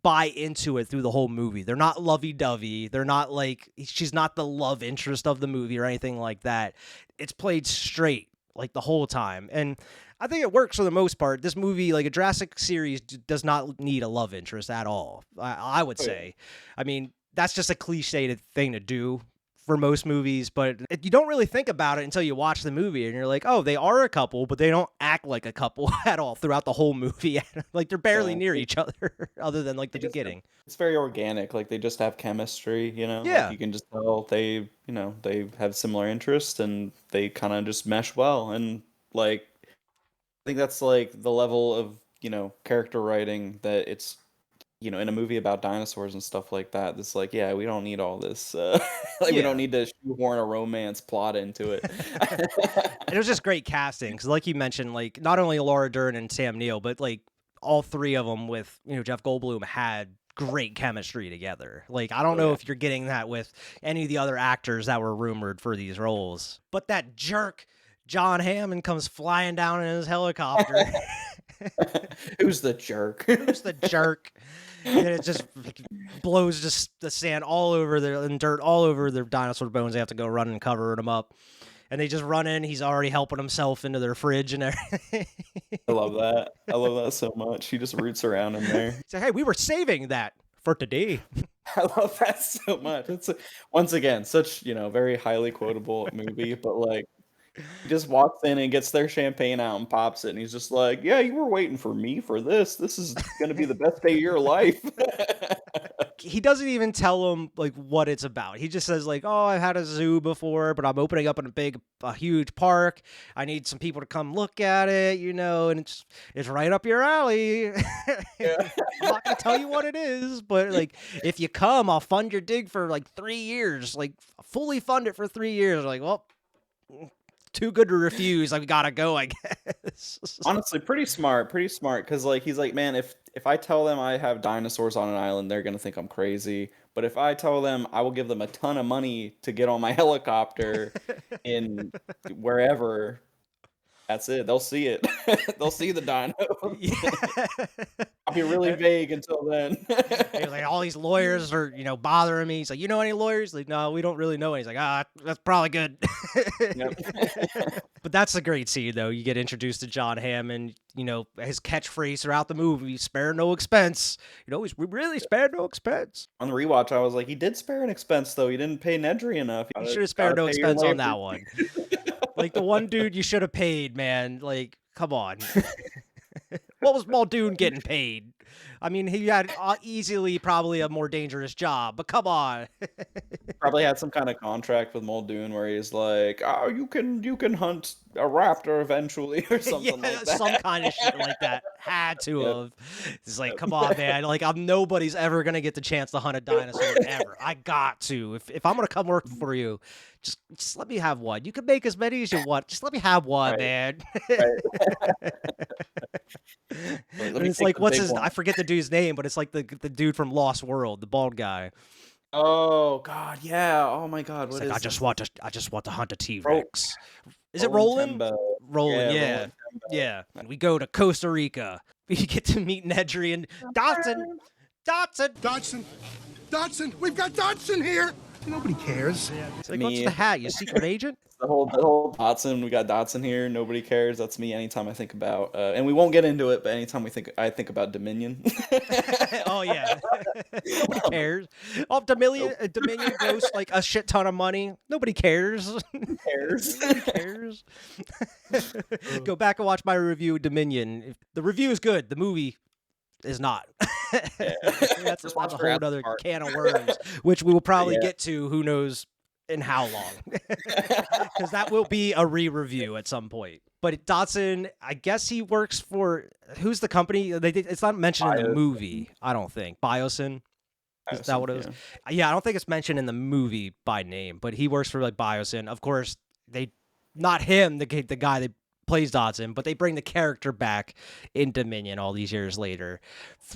buy into it through the whole movie. They're not lovey-dovey. They're not like, she's not the love interest of the movie or anything like that. It's played straight like the whole time. And I think it works for the most part. This movie, like a Jurassic series, does not need a love interest at all, I would say. I mean, that's just a cliched thing to do for most movies, but you don't really think about it until you watch the movie and you're like, oh, they are a couple, but they don't act like a couple at all throughout the whole movie. Like they're barely near each other than like the beginning. It's very organic. Like they just have chemistry, Yeah. Like you can just tell they have similar interests and they kind of just mesh well. And like, I think that's like the level of, character writing that it's, in a movie about dinosaurs and stuff like that, it's like, yeah, we don't need all this. We don't need to shoehorn a romance plot into it. It was just great casting because, like you mentioned, like not only Laura Dern and Sam Neill, but like all three of them with Jeff Goldblum had great chemistry together. Like I don't know if you're getting that with any of the other actors that were rumored for these roles, but that jerk John Hammond comes flying down in his helicopter. Who's the jerk? Who's the jerk? And it just blows just the sand all over and dirt all over their dinosaur bones. They have to go run and cover them up. And they just run in. He's already helping himself into their fridge and everything. I love that. I love that so much. He just roots around in there. He's like, hey, we were saving that for today. I love that so much. It's once again such, very highly quotable movie, but like he just walks in and gets their champagne out and pops it, and he's just like, yeah, you were waiting for me for this. This is going to be the best day of your life. He doesn't even tell them like what it's about. He just says like, oh, I've had a zoo before, but I'm opening up in a huge park. I need some people to come look at it, and it's right up your alley. I'm not going to tell you what it is, but like, if you come, I'll fund your dig for like 3 years, like fully fund it for 3 years. Like, well, too good to refuse. Like, we gotta go, I guess. Honestly, pretty smart. Because like he's like, man, if I tell them I have dinosaurs on an island, they're gonna think I'm crazy. But if I tell them I will give them a ton of money to get on my helicopter in wherever, that's it. They'll see it. They'll see the dino. I'll be really vague until then. He's like, all these lawyers are, bothering me. He's like, you know any lawyers? Like, no, we don't really know any. He's like, that's probably good. But that's a great scene, though. You get introduced to John Hammond, his catchphrase throughout the movie, spare no expense. We really spare no expense. On the rewatch, I was like, he did spare an expense, though. He didn't pay Nedry enough. You should have spared no expense on that one. Like, the one dude you should have paid, man. Like, come on. What was Muldoon getting paid? I mean, he had easily probably a more dangerous job, but come on. Probably had some kind of contract with Muldoon where he's like, oh, you can hunt a raptor eventually or something like that. Some kind of shit like that. Had to have. It's like, come on, man. Like, nobody's ever going to get the chance to hunt a dinosaur ever. I got to. If I'm going to come work for you, just let me have one. You can make as many as you want. Just let me have one, man. And it's like, what's his? I forget the dude's name, but it's like the dude from Lost World, the bald guy. Oh God, yeah. Oh my God, what like, is? I just want to hunt a T-Rex. Is it Roland? Roland, yeah. Yeah. And we go to Costa Rica. We get to meet Nedry and Dodson. We've got Dodson here. Nobody cares. It's like, what's the hat? You secret agent? The whole Dotson. We got Dotson here. Nobody cares. That's me. Anytime I think about, and we won't get into it, but anytime I think about Dominion. Oh yeah. Nobody cares. Oh, Dominion goes like a shit ton of money. Nobody cares. Who cares? Nobody cares. Go back and watch my review of Dominion. If the review is good, the movie is not. That's a whole other can of worms, which we will probably get to. Who knows in how long? Because that will be a re-review at some point. But Dodson, I guess he works for who's the company? It's not mentioned in the movie. I don't think Biosyn. Is that what it was? Yeah, I don't think it's mentioned in the movie by name, but he works for like Biosyn. Of course, they not him, the guy that plays Dodson, but they bring the character back in Dominion all these years later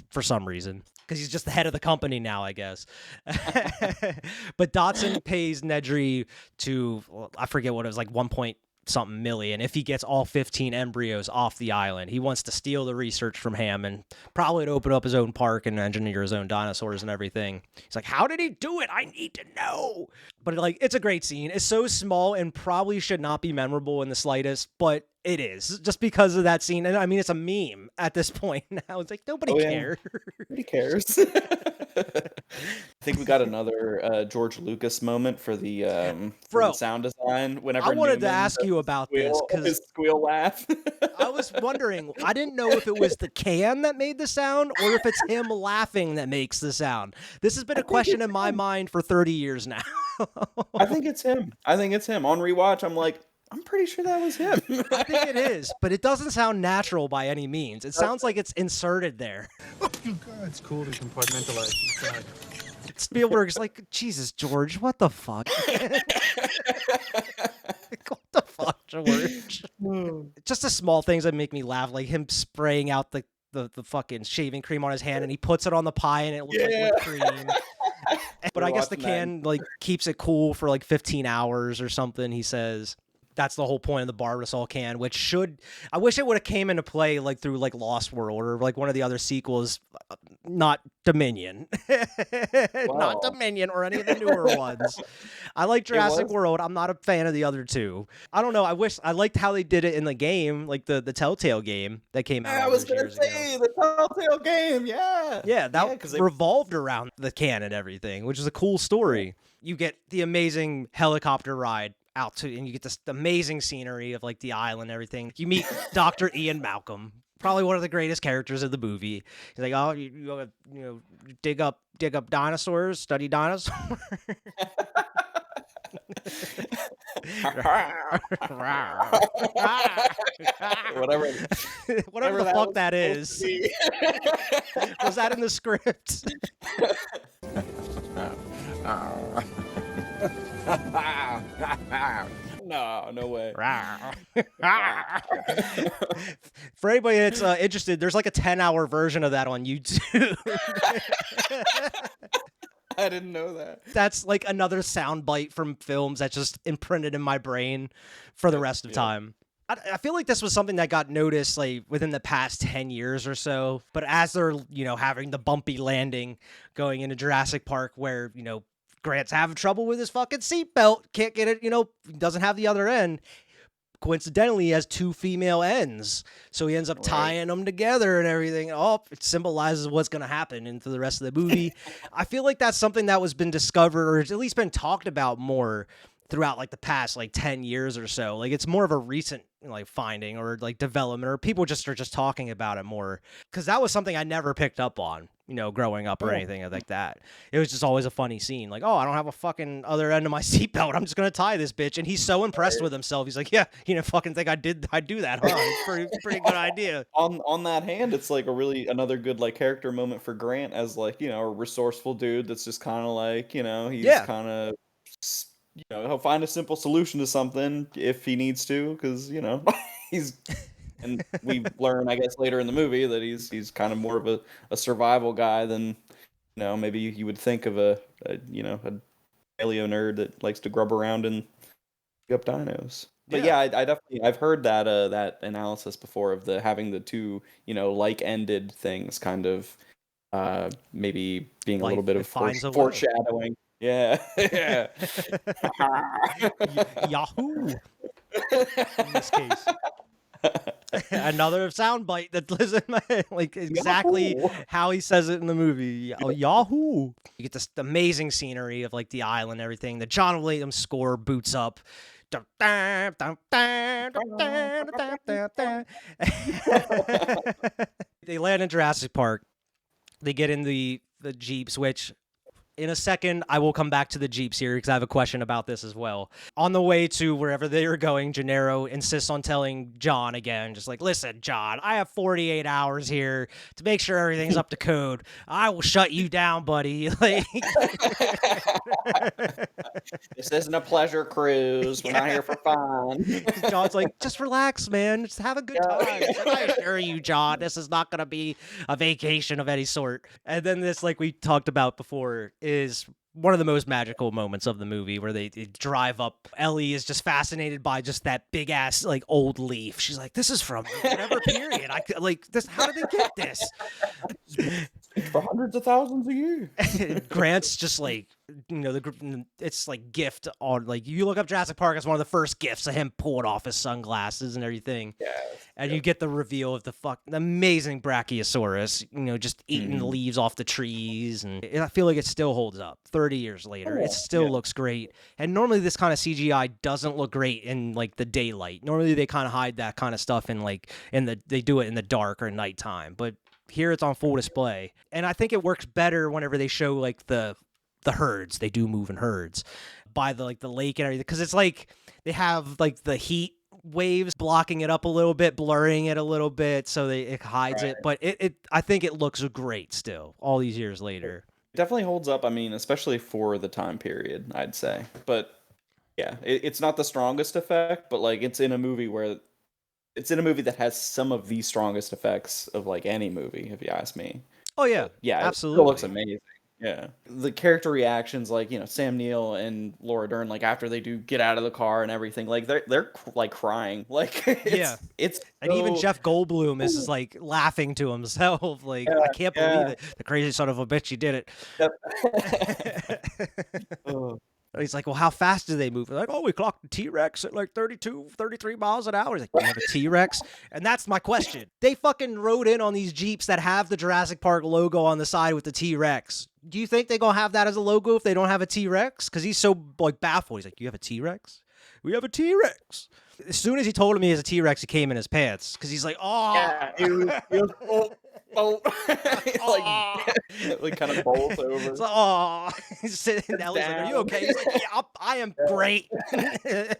for some reason. Because he's just the head of the company now, I guess. But Dodson pays Nedry to, well, I forget what it was, like 1 point something million if he gets all 15 embryos off the island. He wants to steal the research from Hammond, probably to open up his own park and engineer his own dinosaurs and everything. He's like, how did he do it? I need to know. But like, it's a great scene. It's so small and probably should not be memorable in the slightest, but it is just because of that scene. And I mean, it's a meme at this point now. It's like, nobody cares. Nobody cares. I think we got another George Lucas moment for the sound design. Whenever I wanted to Newman ask does you the about squeal, this because his squeal laugh. I was wondering, I didn't know if it was the can that made the sound or if it's him laughing that makes the sound. This has been a question in my mind for 30 years now. I think it's him. On rewatch, I'm like, I'm pretty sure that was him. I think it is, but it doesn't sound natural by any means. It sounds like it's inserted there. Oh, God, it's cool to compartmentalize inside. Spielberg's like, Jesus, George, what the fuck? What the fuck, George? Just the small things that make me laugh, like him spraying out the fucking shaving cream on his hand, and he puts it on the pie, and it looks like whipped cream. But I guess the can like keeps it cool for like 15 hours or something, he says. That's the whole point of the Barbasol can, which I wish it would have came into play like through like Lost World or like one of the other sequels, not Dominion. Not Dominion or any of the newer ones. I like Jurassic World. I'm not a fan of the other two. I don't know. I liked how they did it in the game, like the Telltale game that came out. I was going to say the Telltale game. Yeah. Yeah, that revolved around the can and everything, which is a cool story. You get the amazing helicopter ride out to, and you get this amazing scenery of like the island and everything. You meet Dr. Ian Malcolm, probably one of the greatest characters of the movie. He's like, oh, you know, dig up dinosaurs, study dinosaurs. Whatever the fuck that is. Was that in the script? No way. For anybody that's interested, there's like a 10-hour version of that on YouTube. I didn't know that. That's like another soundbite from films that's just imprinted in my brain for the rest of time. I feel like this was something that got noticed like within the past 10 years or so. But as they're, having the bumpy landing going into Jurassic Park where, Grant's having trouble with his fucking seatbelt, can't get it, doesn't have the other end. Coincidentally, he has two female ends. So he ends up tying them together and everything. Oh, it symbolizes what's going to happen into the rest of the movie. I feel like that's something that was been discovered or at least been talked about more throughout like the past like 10 years or so. Like it's more of a recent like finding or like development, or people just are just talking about it more, because that was something I never picked up on, growing up or anything like that. It was just always a funny scene, like, oh, I don't have a fucking other end of my seatbelt, I'm just gonna tie this bitch. And he's so impressed with himself, he's like, yeah, fucking think I'd do that, huh? It's pretty good idea. On that hand, it's like another good like character moment for Grant as like, a resourceful dude that's just kind of like, he's kind of, he'll find a simple solution to something if he needs to, because he's, and we learn, I guess, later in the movie that he's kind of more of a survival guy than maybe you would think of a paleo nerd that likes to grub around and pick up dinos. But I definitely I've heard that that analysis before of having the two like-ended things kind of maybe being a little bit of foreshadowing. Yeah. Yeah. Yahoo! In this case. Another soundbite that lives in my head, like exactly how he says it in the movie. Yahoo! You get this amazing scenery of like the island and everything. The John Williams score boots up. They land in Jurassic Park. They get in the Jeeps, which In a second, I will come back to the Jeeps here because I have a question about this as well. On the way to wherever they are going, Gennaro insists on telling John again, just like, listen, John, I have 48 hours here to make sure everything's up to code. I will shut you down, buddy. Like, This isn't a pleasure cruise. We're not here for fun. John's like, just relax, man. Just have a good time. He's like, I assure you, John, this is not going to be a vacation of any sort. And then this, like we talked about before, is one of the most magical moments of the movie where they drive up. Ellie is just fascinated by just that big ass like old leaf. She's like, this is from whatever period. I like this. How did they get this? For hundreds of thousands a year. Grant's just like, it's like gift on, like, you look up Jurassic Park as one of the first gifts of him pulling off his sunglasses and everything. Yeah. And you get the reveal of the amazing Brachiosaurus, just eating the leaves off the trees. And I feel like it still holds up 30 years later. It still looks great. And normally this kind of CGI doesn't look great in like the daylight. Normally they kind of hide that kind of stuff in like, they do it in the dark or nighttime. But here it's on full display. And I think it works better whenever they show like the herds. They do move in herds by the lake and everything, because it's like they have like the heat waves blocking it up a little bit, blurring it a little bit, so it hides it. But I think it looks great still all these years later. It definitely holds up. I mean, especially for the time period, I'd say. But yeah, it's not the strongest effect, but like it's in a movie that has some of the strongest effects of like any movie, if you ask me. Oh yeah, but, yeah, absolutely. It still looks amazing. Yeah, the character reactions, like Sam Neill and Laura Dern, like after they do get out of the car and everything, like they're like crying, like it's and even Jeff Goldblum is just, like laughing to himself, like I can't believe it, the crazy son of a bitch, he did it. Yep. He's like, well, how fast do they move? They're like, oh, we clocked the T-Rex at like 32, 33 miles an hour. He's like, you have a T-Rex? And that's my question. They fucking rode in on these Jeeps that have the Jurassic Park logo on the side with the T-Rex. Do you think they're going to have that as a logo if they don't have a T-Rex? Because he's so like baffled. He's like, you have a T-Rex? We have a T-Rex. As soon as he told him he has a T-Rex, he came in his pants. Because he's like, oh. Yeah, he was like kind of bowls over. Like, oh, he's sitting down. Like, are you okay? He's like, yeah, I am great. I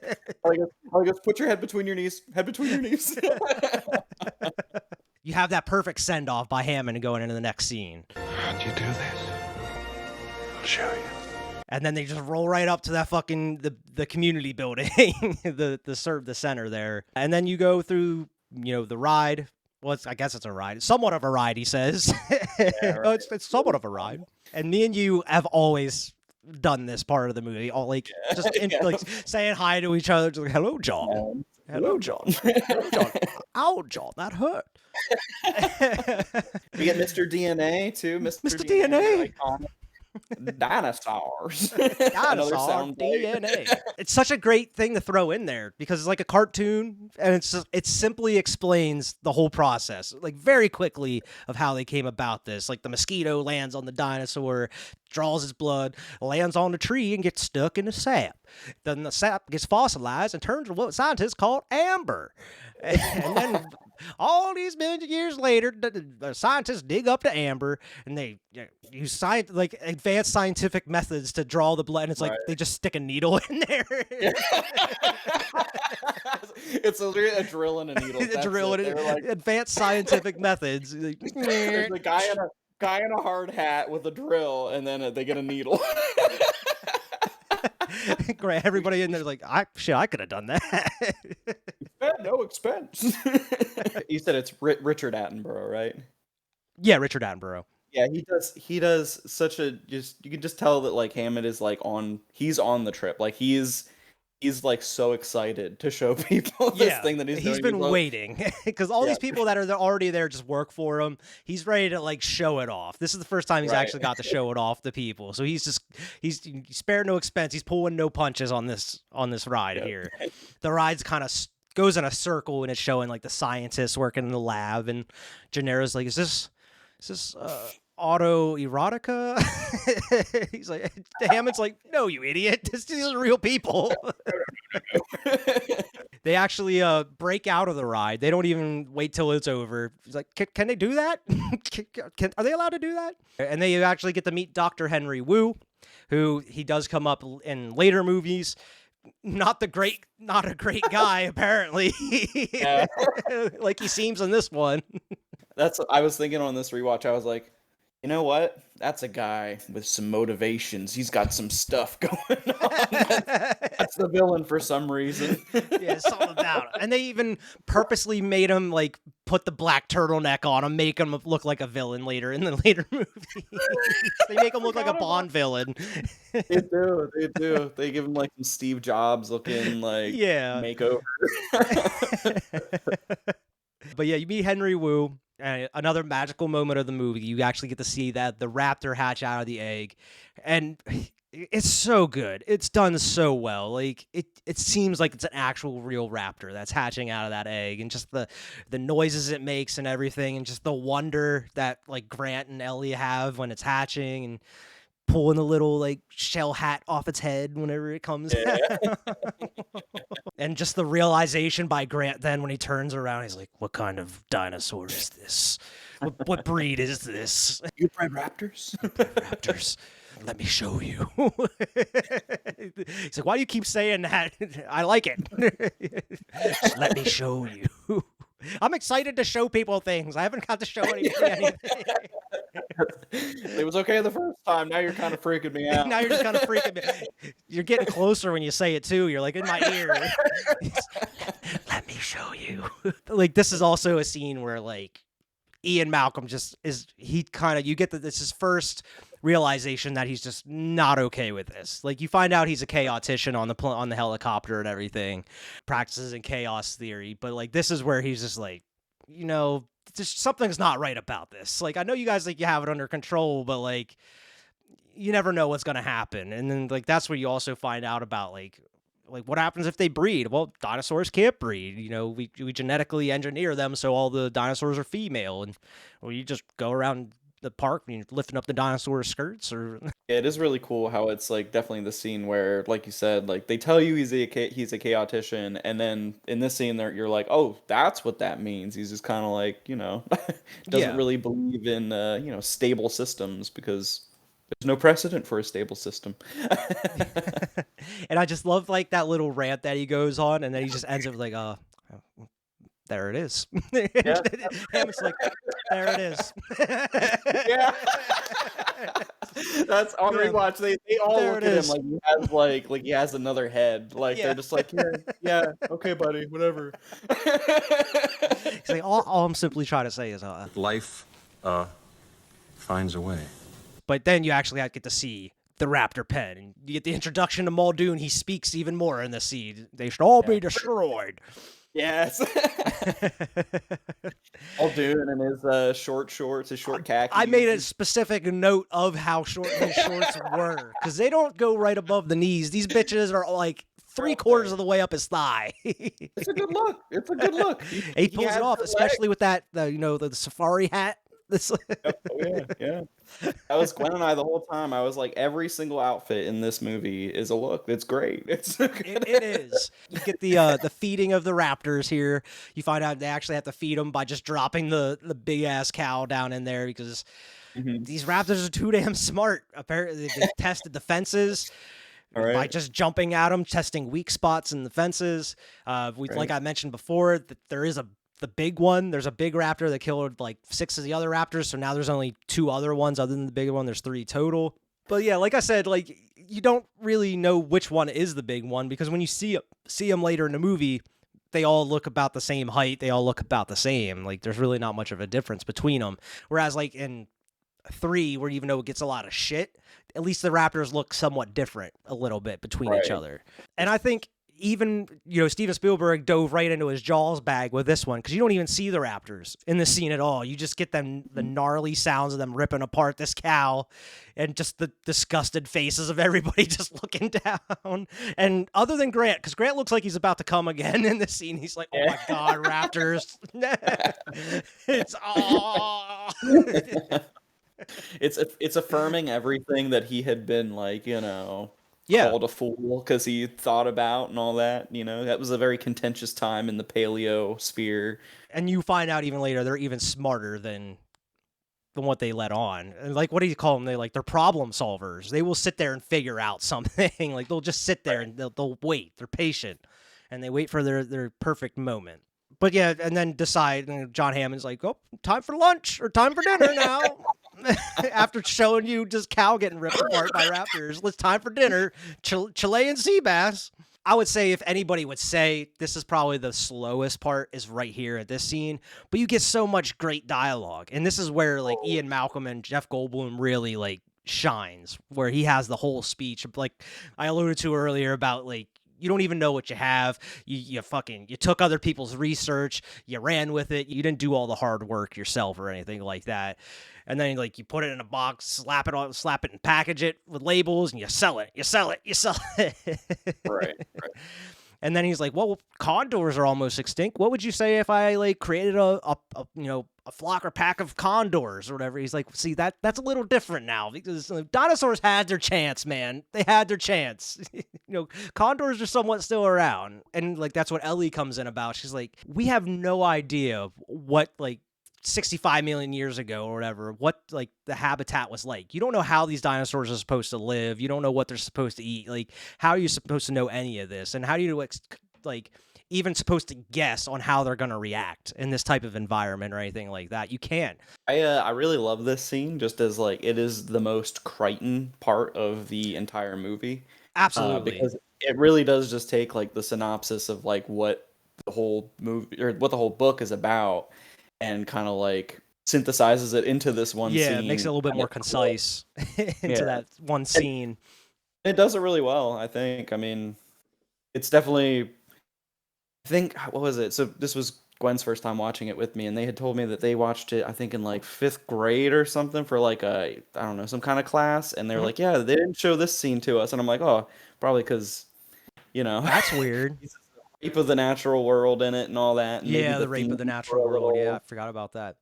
guess put your head between your knees. Head between your knees. You have that perfect send off by Hammond going into the next scene. How'd you do this? I'll show you. And then they just roll right up to that fucking the community building, the center there. And then you go through, the ride. Well, I guess it's a ride. Somewhat of a ride, he says. Yeah, right. It's somewhat of a ride. And me and you have always done this part of the movie, all like like saying hi to each other, just like, hello, John. Hello, John. Hello, John. Ow, John, that hurt. We get Mr. DNA too. Mr. DNA. Dinosaurs. Dinosaur DNA. It's such a great thing to throw in there because it's like a cartoon, and it simply explains the whole process, like very quickly, of how they came about this. Like the mosquito lands on the dinosaur, draws his blood, lands on the tree, and gets stuck in the sap. Then the sap gets fossilized and turns to what scientists call amber. And then all these millions of years later, the scientists dig up the amber and they use advanced scientific methods to draw the blood. And it's like they just stick a needle in there. It's a drill and a needle. A drill and advanced scientific methods. There's a guy in a hard hat with a drill, and then they get a needle. Great, everybody in there's like, I could have done that. No expense. You said it's Richard Attenborough, right? Yeah, Richard Attenborough. Yeah, he does such a you can just tell that like Hammond is like he's on the trip. Like he's like so excited to show people this thing that he's doing. He's been waiting because all these people that are already there just work for him. He's ready to like show it off. This is the first time he's actually got to show it off to people. So he's spared no expense. He's pulling no punches on this ride here. The ride's kind of goes in a circle and it's showing like the scientists working in the lab, and Gennaro's like, is this autoerotica? He's like, Hammond's like, no, you idiot. These are real people. They actually break out of the ride. They don't even wait till it's over. He's like, can they do that? Are they allowed to do that? And they actually get to meet Dr. Henry Wu, who he does come up in later movies. Not a great guy, apparently. Yeah. Like he seems in this one. I was thinking on this rewatch, I was like, you know what? That's a guy with some motivations. He's got some stuff going on. That's the villain for some reason. Yeah, something about him. And they even purposely made him like put the black turtleneck on him, make him look like a villain later in the later movie. They make him look like a Bond villain. They do. They give him like some Steve Jobs looking like makeover. But yeah, you meet Henry Wu. Another magical moment of the movie. You actually get to see that the raptor hatch out of the egg, and it's so good. It's done so well. Like it seems like it's an actual real raptor that's hatching out of that egg, and just the noises it makes and everything, and just the wonder that like Grant and Ellie have when it's hatching and pulling the little like shell hat off its head whenever it comes out. And just the realization by Grant then when he turns around, he's like, what kind of dinosaur is this? What breed is this? You bred raptors? Raptors. Let me show you. He's like, why do you keep saying that? I like it. Just let me show you. I'm excited to show people things. I haven't got to show anybody anything. It was okay the first time. Now you're kind of freaking me out. Now you're just kind of freaking me. You're getting closer when you say it too. You're like in my ear. Let me show you. Like this is also a scene where like Ian Malcolm you get that this is his first realization that he's just not okay with this. Like you find out he's a chaotician on the helicopter and everything, practices in chaos theory, but like this is where he's just like, just something's not right about this. Like I know you guys think you have it under control, but like you never know what's gonna happen. And then like that's where you also find out about like what happens if they breed? Well, dinosaurs can't breed. We genetically engineer them so all the dinosaurs are female, and you just go around the park and you're lifting up the dinosaur skirts. Or yeah, it is really cool how it's like definitely the scene where, like you said, like they tell you he's a chaotician, and then in this scene there you're like, oh, that's what that means. He's just kind of like doesn't really believe in stable systems because there's no precedent for a stable system. And I just love like that little rant that he goes on, and then he just ends up like, there it is. Yeah. It's like, there it is. Yeah. That's on rewatch. They all There look it at him is. like he has like he has another head. Like they're just like, yeah, okay, buddy, whatever. He's like, all I'm simply trying to say is, Life finds a way. but then you actually get to see the raptor pen, and you get the introduction to Muldoon. He speaks even more in the scene. They should all be destroyed. Yes. Muldoon and his short shorts, his short khakis. I made a specific note of how short his shorts were, because they don't go right above the knees. These bitches are like 3/4 of the way up his thigh. It's a good look. It's a good look. He pulls it off, especially with that, the safari hat. Oh, yeah. That was Gwen and I the whole time. I was like, every single outfit in this movie is a look. It's great. It's so good. It is. You get the feeding of the raptors here. You find out they actually have to feed them by just dropping the big ass cow down in there, because these raptors are too damn smart. Apparently, they tested the fences. By just jumping at them, testing weak spots in the fences. Like I mentioned before, that there is the big one. There's a big raptor that killed like 6 of the other raptors, so now there's only 2 other ones other than the big one. There's 3 total. But yeah, like I said, like you don't really know which one is the big one, because when you see them later in the movie, they all look about the same height. They all look about the same. Like there's really not much of a difference between them. Whereas like in 3, where even though it gets a lot of shit, at least the raptors look somewhat different a little bit between each other. And I think even, Steven Spielberg dove right into his Jaws bag with this one, because you don't even see the raptors in this scene at all. You just get the gnarly sounds of them ripping apart this cow, and just the disgusted faces of everybody just looking down. And other than Grant, because Grant looks like he's about to come again in this scene. He's like, oh my God, raptors. It's affirming everything that he had been like, called a fool because he thought about and all that. That was a very contentious time in the paleo sphere. And you find out even later they're even smarter than than what they let on. And like, what do you call them? They're problem solvers. They will sit there and figure out something. Like they'll just sit there and they'll wait. They're patient, and they wait for their perfect moment. But yeah, and then decide. And John Hammond's like, "Oh, time for lunch or time for dinner now." After showing you just cow getting ripped apart by raptors, it's time for dinner. Chilean sea bass. I would say if anybody would say this is probably the slowest part is right here at this scene, but you get so much great dialogue. And this is where like Ian Malcolm and Jeff Goldblum really like shines, where he has the whole speech. Like I alluded to earlier about like, you don't even know what you have. You took other people's research, you ran with it. You didn't do all the hard work yourself or anything like that. And then like you put it in a box, slap it and package it with labels, and you sell it. Right. And then he's like, "Well, condors are almost extinct. What would you say if I like created a flock or pack of condors or whatever?" He's like, "See, that's a little different now because dinosaurs had their chance, man. They had their chance. Condors are somewhat still around." And like that's what Ellie comes in about. She's like, "We have no idea what like 65 million years ago or whatever, what like the habitat was like. You don't know how these dinosaurs are supposed to live. You don't know what they're supposed to eat. Like, how are you supposed to know any of this? And how do you like even supposed to guess on how they're going to react in this type of environment or anything like that? You can't." I really love this scene just as like it is the most Crichton part of the entire movie. Absolutely. Because it really does just take like the synopsis of like what the whole movie or what the whole book is about and kind of like synthesizes it into this one scene. Yeah, it makes it a little bit more concise into that one scene. It does it really well, I think. I mean, it's definitely, I think, what was it? So this was Gwen's first time watching it with me, and they had told me that they watched it, I think, in like 5th grade or something for like I don't know, some kind of class, and they're like, yeah, they didn't show this scene to us, and I'm like, oh, probably because, That's weird. Rape of the natural world in it and all that. And Yeah, the rape of the natural world. Yeah, I forgot about that.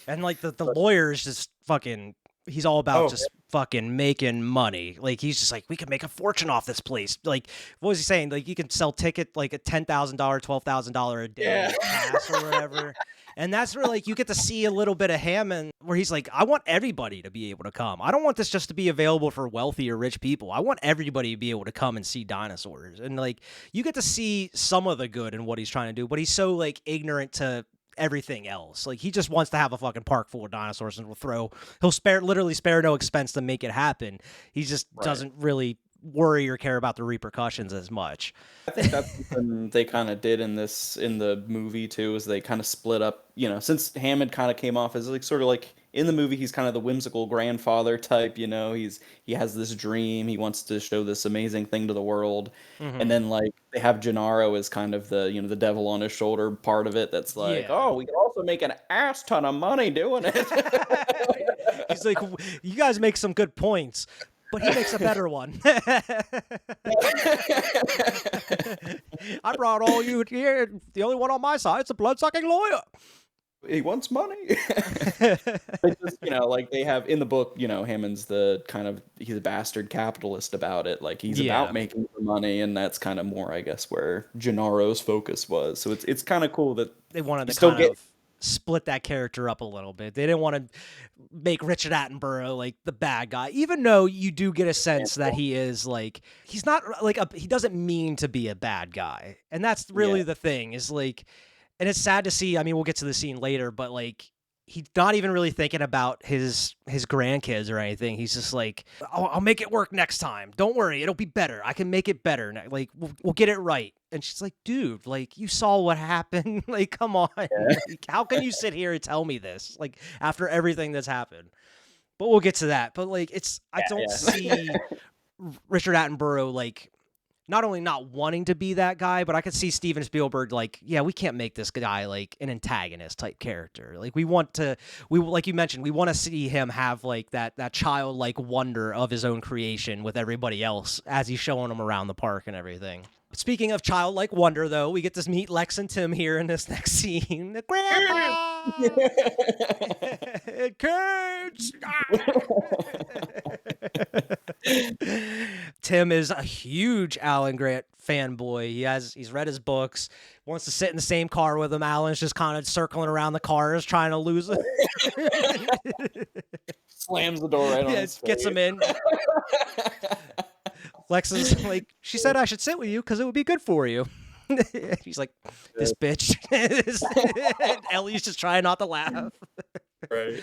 And like the lawyer is just fucking, he's all about just fucking making money. Like he's just like, we can make a fortune off this place. Like, what was he saying? Like you can sell ticket like a $10,000, $12,000 a day pass or whatever. And that's where like you get to see a little bit of Hammond where he's like, I want everybody to be able to come. I don't want this just to be available for wealthy or rich people. I want everybody to be able to come and see dinosaurs. And like you get to see some of the good in what he's trying to do, but he's so like ignorant to everything else. Like he just wants to have a fucking park full of dinosaurs and he'll literally spare no expense to make it happen. He just doesn't really worry or care about the repercussions as much. I think that's something they kind of did in the movie too, is they kind of split up, since Hammond kind of came off as like sort of like in the movie, he's kind of the whimsical grandfather type, he has this dream, he wants to show this amazing thing to the world. And then like they have Gennaro as kind of the, the devil on his shoulder part of it that's like, oh, we can also make an ass ton of money doing it. He's like, you guys make some good points, but he makes a better one. I brought all you here. The only one on my side is a blood-sucking lawyer. He wants money. It's just, like they have in the book, Hammond's he's a bastard capitalist about it. Like he's about making the money, and that's kind of more, I guess, where Gennaro's focus was. So it's kind of cool that they wanted to kind of split that character up a little bit. They didn't want to make Richard Attenborough like the bad guy, even though you do get a sense that he is like, he's not like he doesn't mean to be a bad guy. And that's really the thing is like, and it's sad to see, I mean, we'll get to the scene later, but like, he's not even really thinking about his grandkids or anything. He's just like, I'll make it work next time. Don't worry. It'll be better. I can make it better. Like, we'll get it right. And she's like, dude, like, you saw what happened. Like, come on. Like, how can you sit here and tell me this? Like, after everything that's happened. But we'll get to that. But, like, I don't see Richard Attenborough, like, not only not wanting to be that guy, but I could see Steven Spielberg like, yeah, we can't make this guy like an antagonist type character. Like like you mentioned, we want to see him have like that childlike wonder of his own creation with everybody else as he's showing them around the park and everything. Speaking of childlike wonder, though, we get to meet Lex and Tim here in this next scene. Grandpa! Kids! Tim is a huge Alan Grant fanboy. He's read his books, wants to sit in the same car with him. Alan's just kind of circling around the cars trying to lose it. Slams the door right on his face. Gets him in. Lex is like, she said I should sit with you because it would be good for you. He's like, this bitch. Ellie's just trying not to laugh. Right.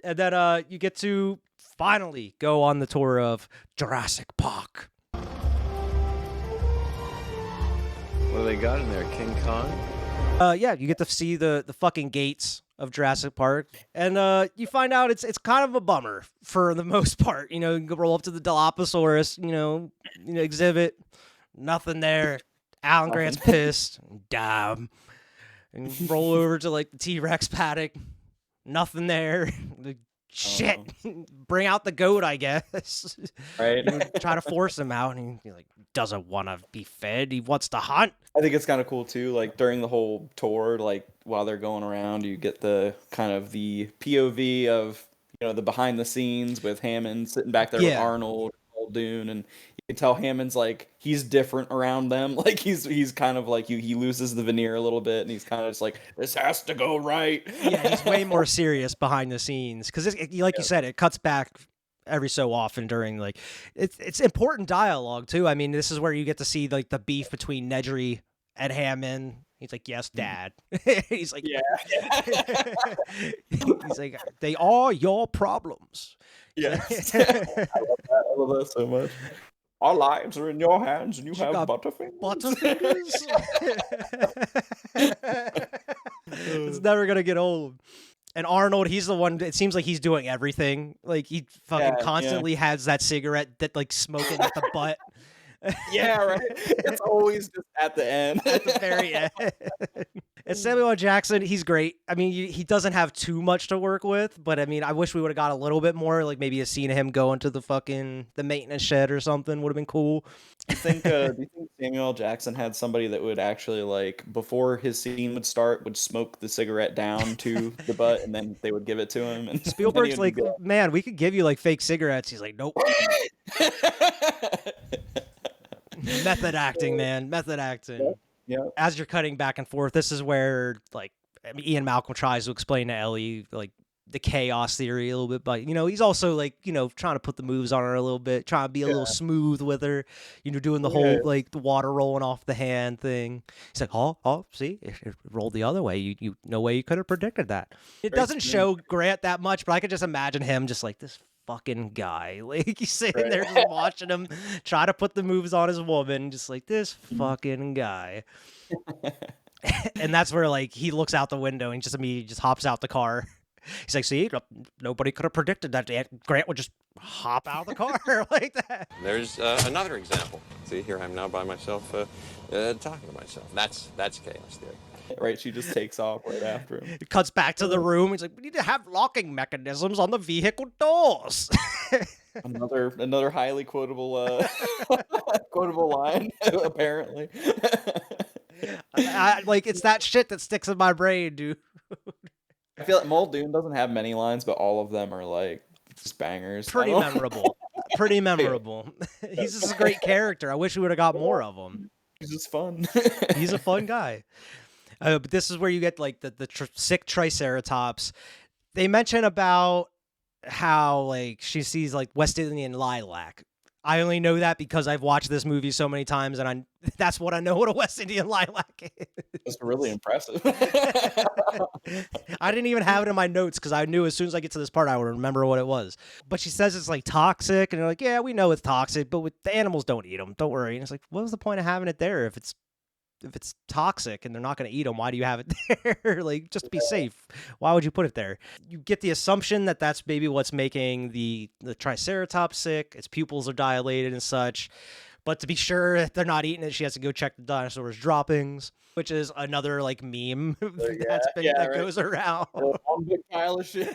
And then you get to finally go on the tour of Jurassic Park. What do they got in there? King Kong? Yeah, you get to see the fucking gates of Jurassic Park, and you find out it's kind of a bummer for the most part. You know, you can roll up to the Dilophosaurus, exhibit, nothing there. Alan Grant's pissed, damn. And roll over to like the T-Rex paddock, nothing there. Shit, bring out the goat, I guess. Right. Try to force him out, and he like doesn't want to be fed. He wants to hunt. I think it's kind of cool too. Like during the whole tour, like while they're going around, you get the kind of the POV of the behind the scenes with Hammond sitting back there with Arnold, Dune, and you can tell Hammond's like he's different around them. Like he's kind of like he loses the veneer a little bit, and he's kind of just like this has to go right. Yeah, he's way more serious behind the scenes because, you said, it cuts back every so often during like it's important dialogue too. I mean, this is where you get to see like the beef between Nedry and Hammond. He's like, yes, Dad. He's like, yeah. He's like, they are your problems. Yes. I love that so much. Our lives are in your hands, and you have butterfingers. Butterfingers. It's never gonna get old. And Arnold, he's the one. It seems like he's doing everything. Like he fucking constantly has that cigarette that like smoking at the butt. Yeah, right. It's always just at the end. At the very end. And Samuel L. Jackson, he's great. I mean, he doesn't have too much to work with, but I mean, I wish we would have got a little bit more. Like maybe a scene of him going to the maintenance shed or something would have been cool. Do you think Samuel L. Jackson had somebody that would actually like before his scene would start would smoke the cigarette down to the butt and then they would give it to him? And Spielberg's like, man, we could give you like fake cigarettes. He's like, nope. Method acting, man. Method acting. Yeah. As you're cutting back and forth, this is where Ian Malcolm tries to explain to Ellie like the chaos theory a little bit, but he's also like trying to put the moves on her a little bit, trying to be a little smooth with her, doing the whole like the water rolling off the hand thing. He's like, oh, see, it rolled the other way. You no way you could have predicted that. It doesn't show Grant that much, but I could just imagine him just like this fucking guy, like he's sitting there just watching him try to put the moves on his woman, just like this fucking guy. And that's where like he looks out the window and just immediately just hops out the car. He's like, see, nobody could have predicted that Grant would just hop out of the car like that. There's another example. See, here I'm now by myself talking to myself. That's chaos theory. Right, she just takes off right after him. It cuts back to the room. He's like, we need to have locking mechanisms on the vehicle doors. Another highly quotable quotable line, apparently. Like it's that shit that sticks in my brain, dude. I feel like Muldoon doesn't have many lines, but all of them are like just bangers. Pretty memorable. Pretty memorable. He's just a great character. I wish we would have got more of him. He's just fun. He's a fun guy. But this is where you get like the sick Triceratops. They mention about how like she sees like West Indian lilac. I only know that because I've watched this movie so many times, and that's what I know what a West Indian lilac is. It's really impressive. I didn't even have it in my notes because I knew as soon as I get to this part, I would remember what it was. But she says it's like toxic, and they're like, yeah, we know it's toxic, but the animals don't eat them. Don't worry. And it's like, what was the point of having it there if it's toxic and they're not going to eat them? Why do you have it there? Like, just to be safe. Why would you put it there? You get the assumption that that's maybe what's making the Triceratops sick. Its pupils are dilated and such. But to be sure that they're not eating it, she has to go check the dinosaurs' droppings, which is another like meme that goes around. One big pile of shit.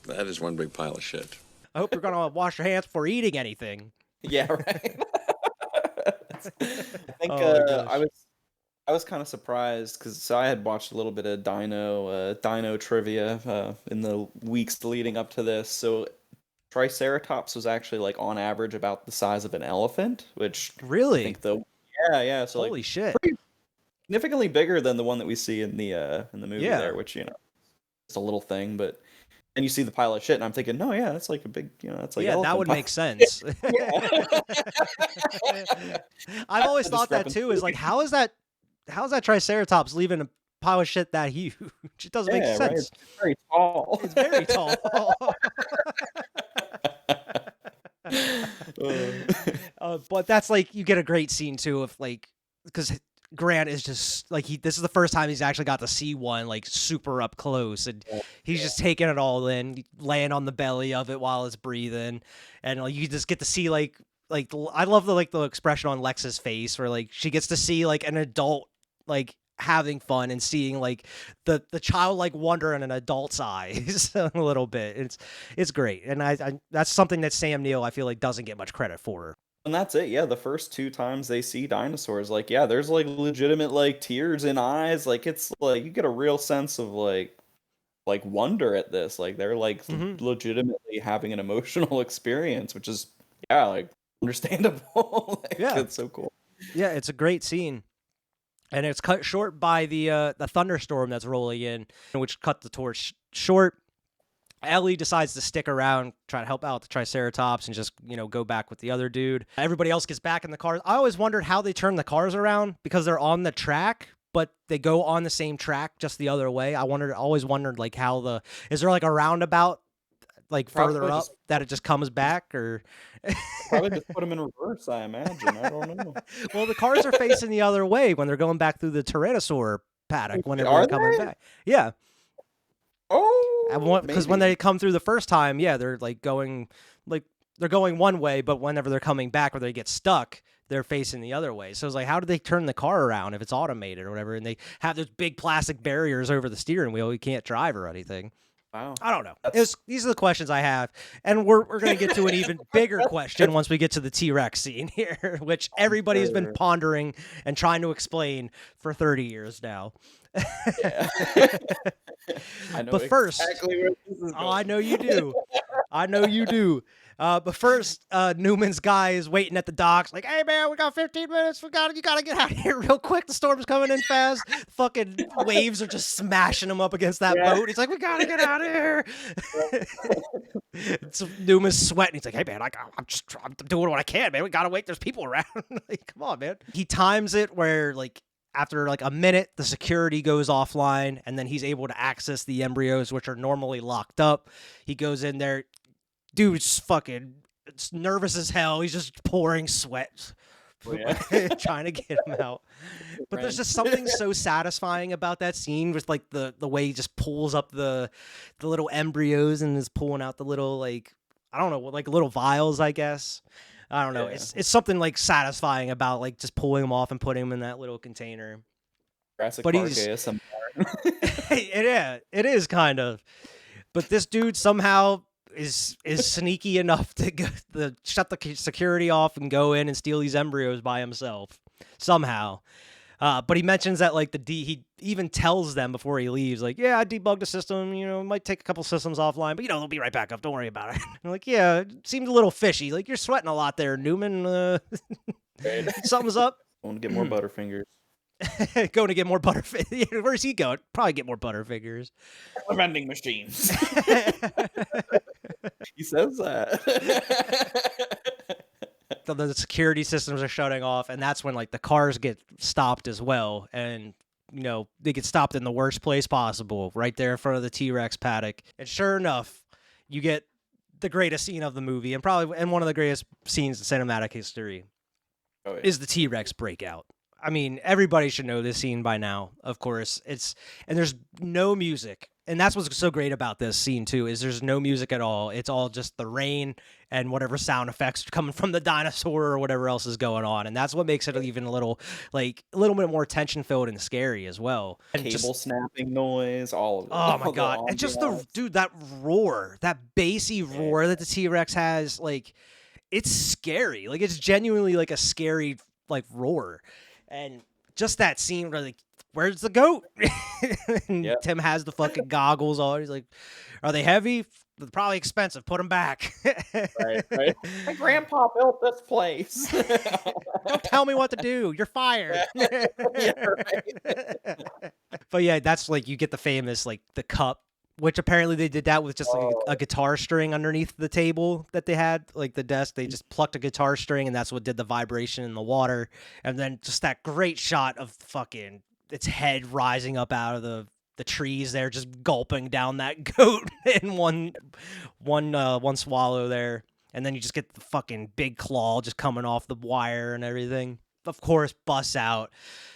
That is one big pile of shit. I hope you're going to wash your hands before eating anything. Yeah, right. I think I was kind of surprised because I had watched a little bit of dino trivia in the weeks leading up to this. So Triceratops was actually like on average about the size of an elephant, which I Really? think the yeah, so like Holy shit. significantly bigger than the one that we see in the movie Yeah. there, which it's a little thing, but and you see the pile of shit, and I'm thinking, no, yeah, that's like a big, that's like Yeah, that elephant would pile. make sense. Yeah. I've always The thought that too, is like, discrepancy. how is that Triceratops leaving a pile of shit that huge? It doesn't make Yeah, right. sense. It's very tall. It's very tall. But that's like, you get a great scene too of like, because Grant is just like, this is the first time he's actually got to see one like super up close, and he's just taking it all in, laying on the belly of it while it's breathing, and like you just get to see like I love the expression on Lex's face where like she gets to see like an adult like having fun and seeing like the childlike wonder in an adult's eyes a little bit. It's great, and I that's something that Sam Neill I feel like doesn't get much credit for. And that's it. Yeah, the first two times they see dinosaurs, like, yeah, there's like legitimate like tears in eyes. Like it's like you get a real sense of like wonder at this. Like they're like legitimately having an emotional experience, which is like understandable. Like, Yeah. it's so cool. Yeah, it's a great scene. And it's cut short by the thunderstorm that's rolling in, which cut the torch short. Ellie decides to stick around, try to help out the Triceratops, and just, go back with the other dude. Everybody else gets back in the cars. I always wondered how they turn the cars around, because they're on the track, but they go on the same track just the other way. Always wondered like is there like a roundabout like Probably further up just that it just comes back, or probably just put them in reverse, I imagine. I don't know. well, the cars are facing the other way when they're going back through the Tyrannosaur paddock whenever Are they're coming they? back. Yeah. Oh, Because when they come through the first time, yeah, they're going one way, but whenever they're coming back or they get stuck, they're facing the other way. So it's like, how do they turn the car around if it's automated or whatever? And they have those big plastic barriers over the steering wheel. You can't drive or anything. wow. I don't know. These are the questions I have, and we're going to get to an even bigger question once we get to the T-Rex scene here, which everybody has been pondering and trying to explain for 30 years now. Yeah. I know But first, exactly where this is going. I know you do. I know you do. But first, Newman's guy is waiting at the docks, like, "Hey man, we got 15 minutes. You gotta get out of here real quick. The storm's coming in fast." Fucking waves are just smashing him up against that boat. He's like, "We gotta get out of here." So Newman's sweating. He's like, "Hey man, I'm doing what I can, man. We gotta wait. There's people around." Like, come on, man. He times it where like, after like a minute, the security goes offline, and then he's able to access the embryos, which are normally locked up. He goes in there. Dude's fucking nervous as hell. He's just pouring sweat, trying to get him out. But there's just something so satisfying about that scene with like the way he just pulls up the little embryos and is pulling out the little, like, I don't know, like little vials, I guess. I don't know. Yeah. It's something like satisfying about like just pulling them off and putting them in that little container. Jurassic But Park he's- ASMR. It is kind of. But this dude somehow is sneaky enough to shut the security off and go in and steal these embryos by himself somehow. But he mentions that like he even tells them before he leaves, like, "Yeah, I debugged the system. It might take a couple systems offline, but they'll be right back up. Don't worry about it." I'm like, "Yeah, it seems a little fishy. Like, you're sweating a lot there, Newman. Something's up." I want to get more Butterfingers. Going to get more Butterfingers. Where's he going? Probably get more Butterfingers. Vending machines. He says that. The security systems are shutting off, and that's when like the cars get stopped as well, and they get stopped in the worst place possible, right there in front of the T-Rex paddock. And sure enough, you get the greatest scene of the movie, and one of the greatest scenes in cinematic history. Oh, yeah. Is the T-Rex breakout. I mean, everybody should know this scene by now, of course. And there's no music. And that's what's so great about this scene, too, is there's no music at all. It's all just the rain and whatever sound effects coming from the dinosaur or whatever else is going on. And that's what makes it even a little bit more tension-filled and scary as well. And Cable snapping noise, all of it. Oh, my God. And just that roar, that bassy roar that the T-Rex has, like, it's scary. Like, it's genuinely, like, a scary, like, roar. And just that scene where like, where's the goat? And Yep. Tim has the fucking goggles on. He's like, are they heavy? They're probably expensive. Put them back. Right. My grandpa built this place. Don't tell me what to do. You're fired. Yeah, right. But yeah, that's like you get the famous like the cup, which apparently they did that with just like a guitar string underneath the table that they had, like the desk. They just plucked a guitar string, and that's what did the vibration in the water. And then just that great shot of fucking its head rising up out of the trees there, just gulping down that goat in one swallow there. And then you just get the fucking big claw just coming off the wire and everything. Of course, busts out,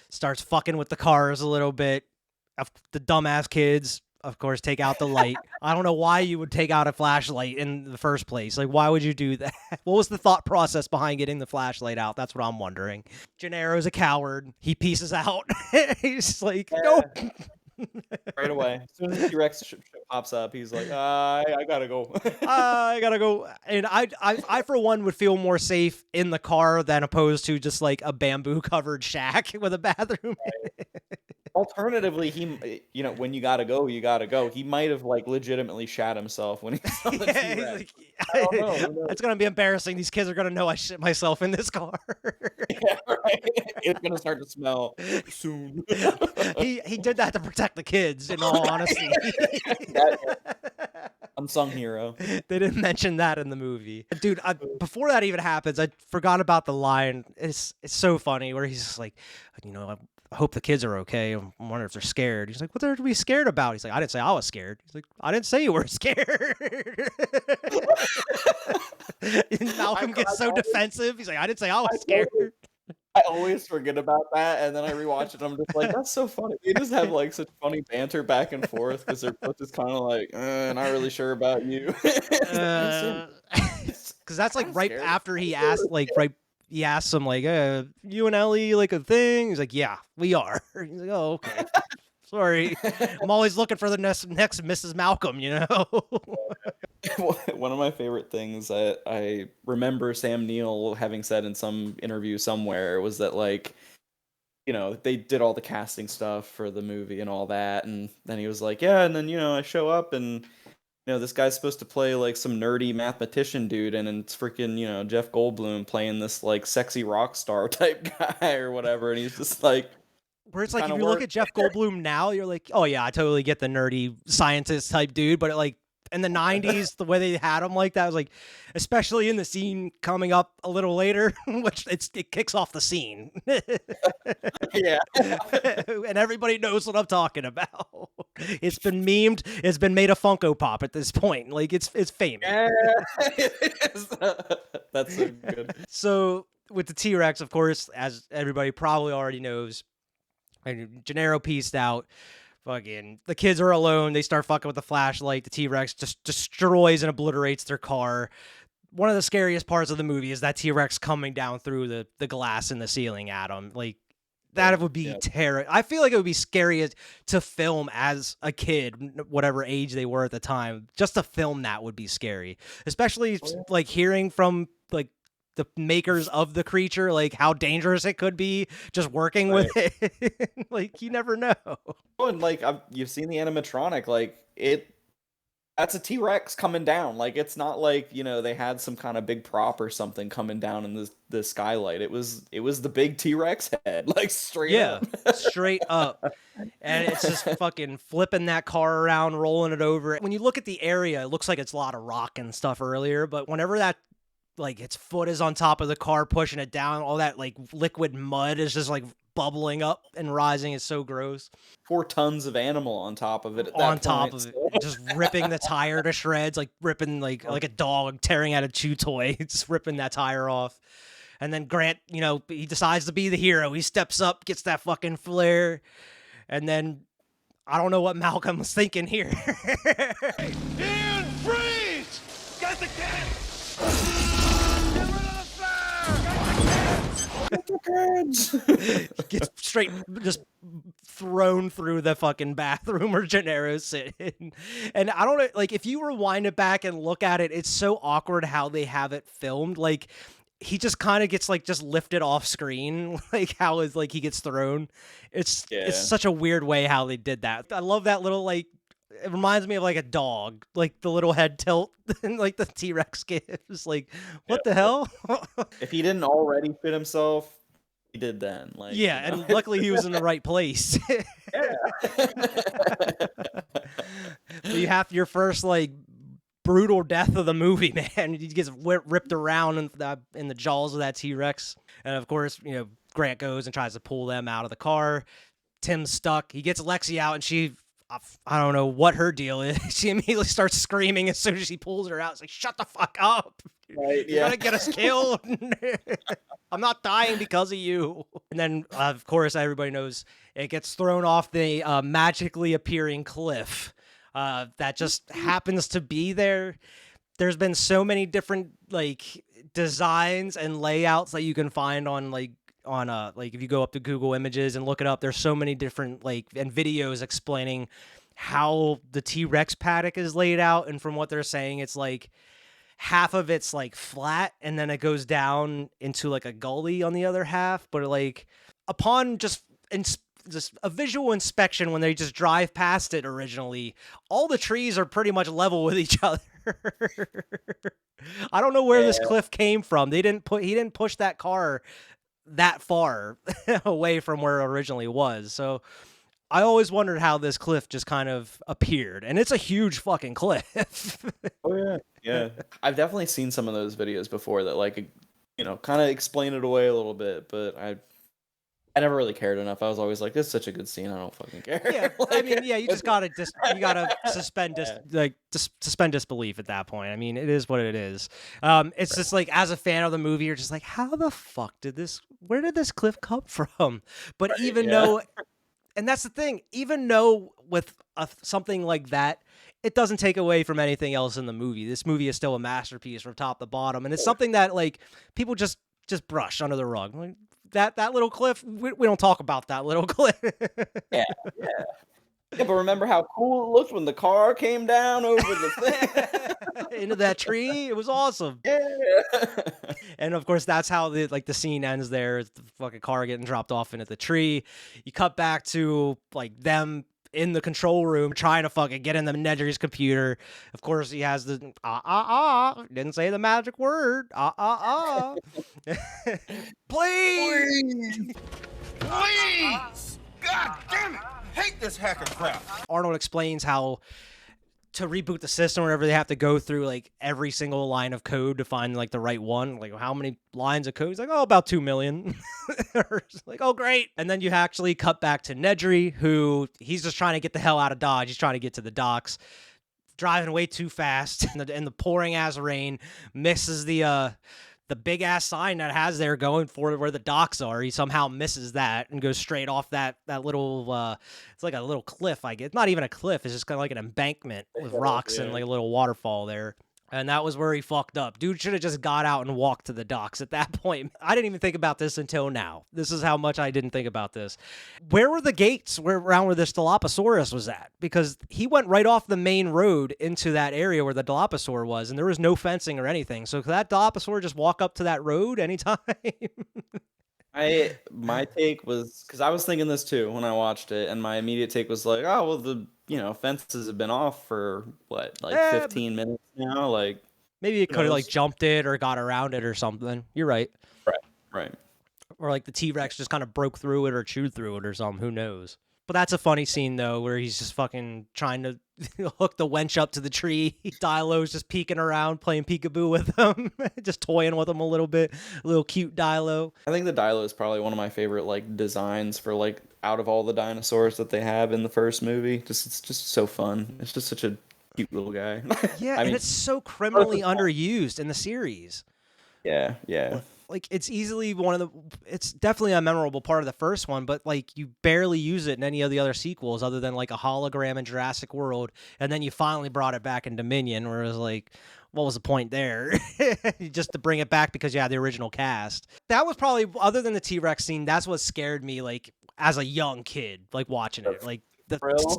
starts fucking with the cars a little bit. The dumbass kids, of course, take out the light. I don't know why you would take out a flashlight in the first place. Like, why would you do that? What was the thought process behind getting the flashlight out? That's what I'm wondering. Gennaro's a coward. He pieces out. He's like, nope. Right away. As soon as the T-Rex pops up, he's like, I gotta go. I gotta go. And I for one would feel more safe in the car than opposed to just like a bamboo covered shack with a bathroom. Alternatively, when you gotta go, you gotta go. He might have like legitimately shat himself when he saw the Yeah, he's T-Rex. like, I don't know. Who knows? it's gonna be embarrassing. These kids are gonna know I shit myself in this car. Yeah, right. It's gonna start to smell soon. He did that to protect the kids, in all honesty. Unsung hero. They didn't mention that in the movie. Dude, before that even happens, I forgot about the line. It's so funny where he's just like, I hope the kids are okay. I wonder if they're scared. He's like, what are we scared about? He's like, I didn't say I was scared. He's like, I didn't say you were scared. And Malcolm gets so defensive. He's like, I didn't say I was scared. I always forget about that, and then I rewatch it, and I'm just like, that's so funny. They just have like such funny banter back and forth because they're both just kind of like, not really sure about you. Because that's like right scared. after he asked, he asks him like, you and Ellie like a thing? He's like, yeah, we are. He's like, oh, okay. Sorry. I'm always looking for the next Mrs. Malcolm, One of my favorite things that I remember Sam Neill having said in some interview somewhere was that like, they did all the casting stuff for the movie and all that, and then he was like, yeah, and then I show up and this guy's supposed to play like some nerdy mathematician dude, and it's freaking Jeff Goldblum playing this like sexy rock star type guy or whatever, and he's just like, where it's like, if you look at Jeff Goldblum now, you're like, oh yeah, I totally get the nerdy scientist type dude, but like in the 90s, the way they had him like that was like, especially in the scene coming up a little later, which it kicks off the scene. yeah. And everybody knows what I'm talking about. It's been memed. It's been made a Funko Pop at this point. Like it's famous. Yeah. That's so good. So with the T-Rex, of course, as everybody probably already knows, and Gennaro pieced out. Fucking the kids are alone. They start fucking with the flashlight. The T-Rex just destroys and obliterates their car. One of the scariest parts of the movie is that T-Rex coming down through the glass in the ceiling at him. Like that would be terrible. I feel like it would be scary to film as a kid, whatever age they were at the time. Just to film that would be scary, especially like hearing from like the makers of the creature, like how dangerous it could be just working with it. Like you never know. Oh, and like you've seen the animatronic, like that's a T-Rex coming down. Like it's not like they had some kind of big prop or something coming down in the skylight. It was the big T-Rex head, like straight up. Straight up. And it's just fucking flipping that car around, rolling it over. When you look at the area, it looks like it's a lot of rock and stuff earlier, but whenever that like its foot is on top of the car pushing it down, all that like liquid mud is just like bubbling up and rising. It's so gross. 4 tons of animal on top of it. On top of it, just ripping the tire to shreds, like ripping like a dog tearing at a chew toy, just ripping that tire off. And then Grant, he decides to be the hero. He steps up, gets that fucking flare, and then I don't know what Malcolm was thinking here. Ian, freeze! Get the can! Gets straight just thrown through the fucking bathroom where Gennaro's sitting. And I don't know, like if you rewind it back and look at it, it's so awkward how they have it filmed. Like he just kind of gets like just lifted off screen, like how is like he gets thrown. It's such a weird way how they did that. I love that little like. It reminds me of like a dog, like the little head tilt and like the T-Rex gives. Like, what the hell? If he didn't already fit himself, he did then. Like, yeah, and luckily he was in the right place. But you have your first like brutal death of the movie, man. He gets ripped around in the jaws of that T-Rex, and of course, Grant goes and tries to pull them out of the car. Tim's stuck. He gets Lexi out, and I don't know what her deal is. She immediately starts screaming as soon as he pulls her out. It's like, shut the fuck up. Right, You're gonna get us killed. I'm not dying because of you. And then, of course, everybody knows it gets thrown off the magically appearing cliff that just happens to be there. There's been so many different like designs and layouts that you can find on like if you go up to Google Images and look it up, there's so many different and videos explaining how the T-Rex paddock is laid out. And from what they're saying, it's like half of it's like flat and then it goes down into like a gully on the other half. But like upon just a visual inspection, when they just drive past it originally, all the trees are pretty much level with each other. I don't know where this cliff came from. He didn't push that car that far away from where it originally was. So I always wondered how this cliff just kind of appeared, and it's a huge fucking cliff. Oh yeah, yeah. I've definitely seen some of those videos before that like kind of explain it away a little bit, but I never really cared enough. I was always like, this is such a good scene, I don't fucking care. Yeah, I mean, yeah, you just gotta suspend suspend disbelief at that point. I mean, it is what it is. It's just like, as a fan of the movie, you're just like, how the fuck where did this cliff come from? But though, and that's the thing, even though with something like that, it doesn't take away from anything else in the movie. This movie is still a masterpiece from top to bottom, and it's something that like people just brush under the rug. Like, that little cliff, we don't talk about that little cliff. Yeah, but remember how cool it looked when the car came down over the thing into that tree? It was awesome. Yeah. And of course, that's how the scene ends there. It's the fucking car getting dropped off into the tree. You cut back to like them in the control room trying to fucking get in the Nedry's computer. Of course, he has the didn't say the magic word. Please. God damn it! Hate this hacker crap. Arnold explains how to reboot the system, whenever they have to go through like every single line of code to find like the right one. Like, how many lines of code? He's like, about 2 million. Like, oh great. And then you actually cut back to Nedry, who he's just trying to get the hell out of Dodge. He's trying to get to the docks, driving way too fast in the pouring ass rain, misses the big ass sign that has there going for where the docks are. He somehow misses that and goes straight off that little it's like a little cliff, I guess. Not even a cliff, it's just kind of like an embankment with rocks and like a little waterfall there. And that was where he fucked up. Dude should have just got out and walked to the docks at that point. I didn't even think about this until now. This is how much I didn't think about this. Where were the gates around where this Dilophosaurus was at? Because he went right off the main road into that area where the Dilophosaur was, and there was no fencing or anything. So could that Dilophosaur just walk up to that road anytime? My take was, because I was thinking this too when I watched it, and my immediate take was like, oh well, the fences have been off for what, like 15 minutes now, like maybe it could have like jumped it or got around it or something. You're right. Right. Or like the T-Rex just kind of broke through it or chewed through it or something. Who knows? But that's a funny scene, though, where he's just fucking trying to hook the wench up to the tree. Dilo's just peeking around, playing peekaboo with him, just toying with him a little bit. A little cute Dilo. I think the Dilo is probably one of my favorite like designs for like out of all the dinosaurs that they have in the first movie. It's just so fun. It's just such a cute little guy. Yeah, and it's so criminally underused in the series. Yeah. Like, it's easily it's definitely a memorable part of the first one, but like you barely use it in any of the other sequels other than like a hologram in Jurassic World, and then you finally brought it back in Dominion, where it was like, what was the point there? Just to bring it back because you had the original cast. That was probably, other than the T-Rex scene, that's what scared me like as a young kid, like watching it. Like, the Thrill.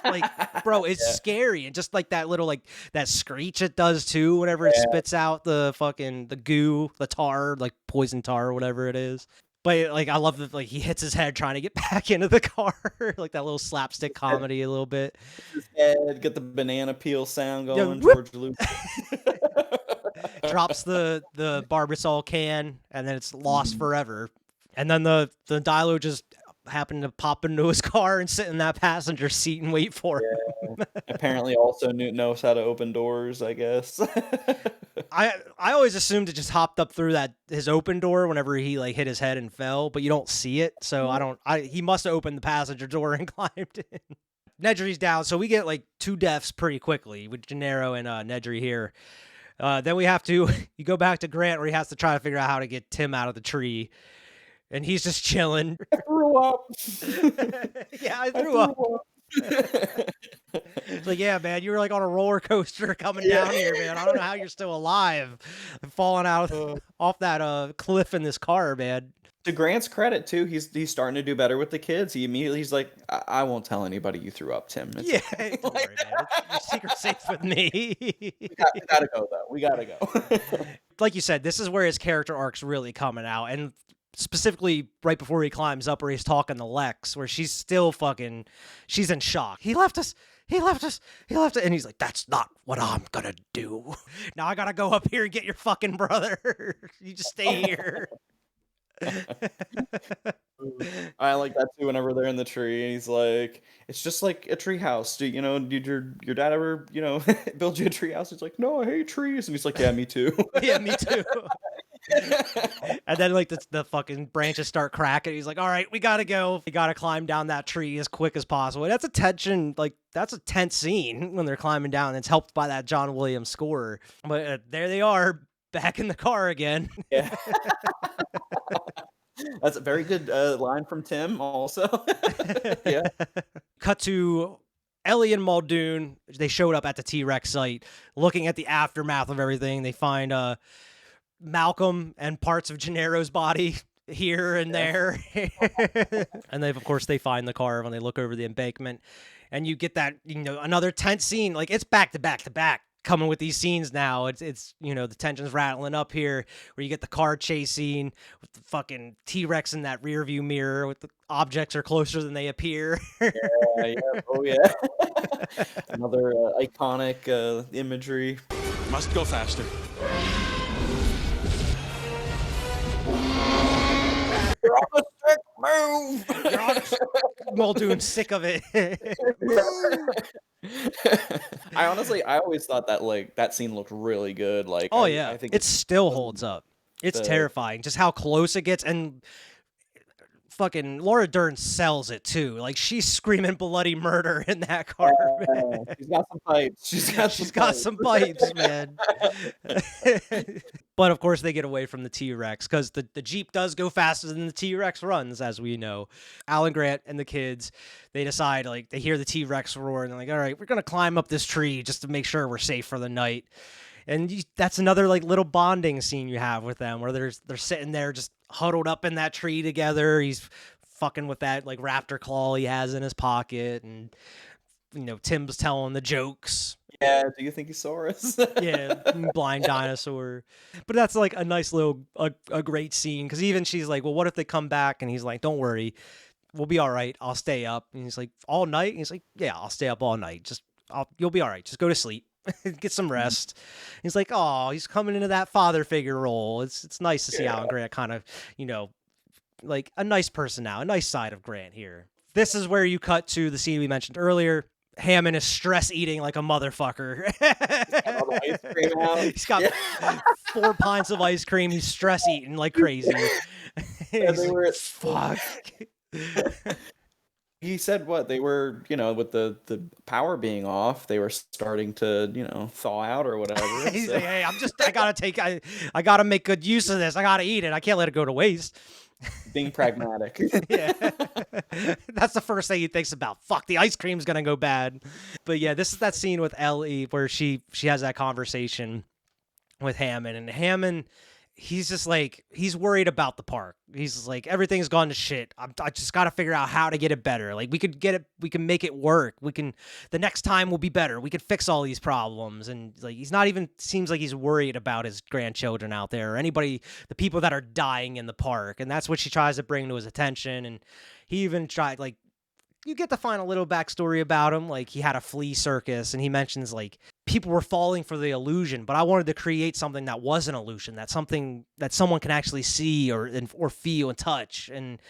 like, bro, it's Yeah. scary, and just like that little like that screech it does too whenever it Yeah. spits out the goo, the tar, like poison tar or whatever it is. But like I love that like he hits his head trying to get back into the car, like that little slapstick comedy a little bit. His head, get the banana peel sound Yeah, going, whoop. George Lucas. Drops the Barbasol can, and then it's lost Mhm. forever. And then the Dilo just happened to pop into his car and sit in that passenger seat and wait for him. Apparently also knows how to open doors, I guess. I always assumed it just hopped up through his open door whenever he like hit his head and fell, but you don't see it. So he must have opened the passenger door and climbed in. Nedry's down, so we get like 2 deaths pretty quickly with Gennaro and Nedry here. Then we have to you go back to Grant where he has to try to figure out how to get Tim out of the tree. And he's just chilling. I threw up. Yeah, I threw up. It's like, yeah, man, you were like on a roller coaster coming down here, man. I don't know how you're still alive, falling out off that cliff in this car, man. To Grant's credit too, he's starting to do better with the kids. He's like, I won't tell anybody you threw up, Tim. Yeah, don't worry, man. Your secret's safe with me. We gotta go though. We gotta go. Like you said, this is where his character arc's really coming out, and specifically right before he climbs up where he's talking to Lex, where she's still she's in shock. He left us, and he's like, that's not what I'm gonna do. Now I gotta go up here and get your fucking brother. You just stay here. I like that too. Whenever they're in the tree, and he's like, "It's just like a tree house. Did your dad ever build you a tree house?" He's like, "No, I hate trees." And he's like, "Yeah, me too." Yeah, me too. And then like the fucking branches start cracking. He's like, all right, we gotta go. We gotta climb down that tree as quick as possible. And that's a tension, like that's a tense scene when they're climbing down. It's helped by that John Williams score. But there they are, back in the car again. Yeah. That's a very good line from Tim also. Yeah. Cut to Ellie and Muldoon. They showed up at the T-Rex site looking at the aftermath of everything. They find Malcolm and parts of Gennaro's body here and there. And of course they find the car when they look over the embankment, and you get that, another tense scene. Like it's back to back to back coming with these scenes now. It's the tension's rattling up here, where you get the car chase scene with the fucking T-Rex in that rear view mirror with the objects are closer than they appear. Yeah. Oh yeah. Another iconic imagery. Must go faster. You're on a sick move. You're on Muldoon's sick of it. I always thought that that scene looked really good. Like, Oh I yeah, think it still holds up. It's the- terrifying just how close it gets, and fucking Laura Dern sells it too. Like she's screaming bloody murder in that car. Man. she's got some pipes. She's got Some pipes, man. But of course they get away from the T-Rex because the Jeep does go faster than the T-Rex runs, as we know. Alan Grant and the kids, they decide, like, they hear the T-Rex roar and they're like, all right, we're going to climb up this tree just to make sure we're safe for the night. And that's another like little bonding scene you have with them, where they're sitting there just huddled up in that tree together. He's fucking with that like raptor claw he has in his pocket, and Tim's telling the jokes. Yeah, do you think he saw us? Yeah, blind dinosaur. But that's like a nice little a great scene, because even she's like, well, what if they come back? And he's like, don't worry, we'll be all right. I'll stay up. And he's like, all night? And he's like, yeah, I'll stay up all night. You'll be all right. Just go to sleep. Get some rest. He's like, oh, he's coming into that father figure role. It's nice to see Alan Grant kind of, like a nice person now, a nice side of Grant here. This is where you cut to the scene we mentioned earlier. Hammond is stress eating like a motherfucker. He's got 4 pints of ice cream. He's stress eating like crazy. Fuck. He said what they were, with the power being off, they were starting to, thaw out or whatever. He's like, hey, I gotta make good use of this. I gotta eat it. I can't let it go to waste. Being pragmatic. Yeah. That's the first thing he thinks about. Fuck, the ice cream's gonna go bad. But yeah, this is that scene with Ellie where she has that conversation with Hammond, and Hammond, he's just like, he's worried about the park. He's just like, everything's gone to shit. I just got to figure out how to get it better. Like, we could get it, we can make it work. The next time will be better. We could fix all these problems. And like, he's not even, seems like he's worried about his grandchildren out there or anybody, the people that are dying in the park. And that's what she tries to bring to his attention. And he even tried, like, you get to find a little backstory about him. Like, he had a flea circus, and he mentions like people were falling for the illusion, but I wanted to create something that was an illusion, that's something that someone can actually see or feel and touch. And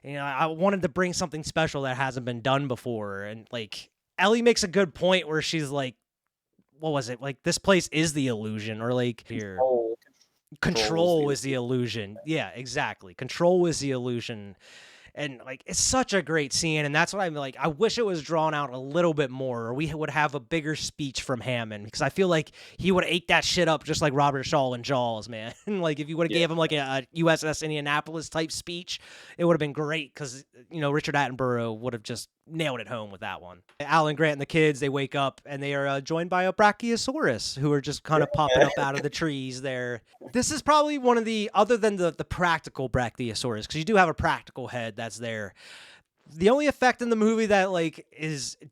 I wanted to bring something special that hasn't been done before. And like, Ellie makes a good point where she's like, what was it? Like, this place is the illusion, or like, here, control is the illusion. Yeah, exactly. Control is the illusion. And like, it's such a great scene, and that's what I'm like, I wish it was drawn out a little bit more, or we would have a bigger speech from Hammond, because I feel like he would have ate that shit up just like Robert Shaw in Jaws, man. Like, if you would have gave him like a USS Indianapolis type speech, it would have been great, because Richard Attenborough would have just nailed it home with that one. Alan Grant and the kids, they wake up and they are joined by a Brachiosaurus who are just kind of popping up out of the trees there. This is probably one of the, other than the practical Brachiosaurus, because you do have a practical head that's there. The only effect in the movie that like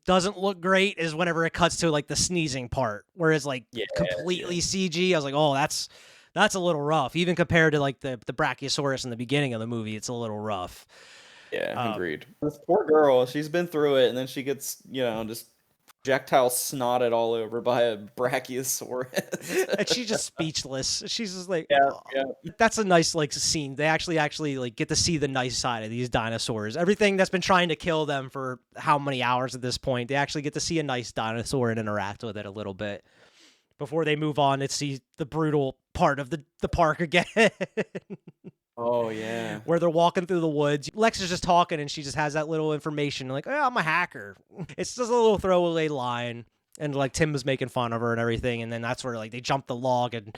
doesn't look great is whenever it cuts to like the sneezing part, where it's like completely CG. I was like, oh, that's a little rough, even compared to like the Brachiosaurus in the beginning of the movie. It's a little rough. Yeah, agreed. This poor girl, she's been through it, and then she gets, just projectile snotted all over by a Brachiosaurus. And she's just speechless. She's just like, yeah. That's a nice like scene. They actually like get to see the nice side of these dinosaurs. Everything that's been trying to kill them for how many hours at this point, they actually get to see a nice dinosaur and interact with it a little bit before they move on to see the brutal part of the park again. Oh, yeah. Where they're walking through the woods. Lex is just talking, and she just has that little information. Like, oh, I'm a hacker. It's just a little throwaway line. And, like, Tim was making fun of her and everything. And then that's where, like, they jump the log, and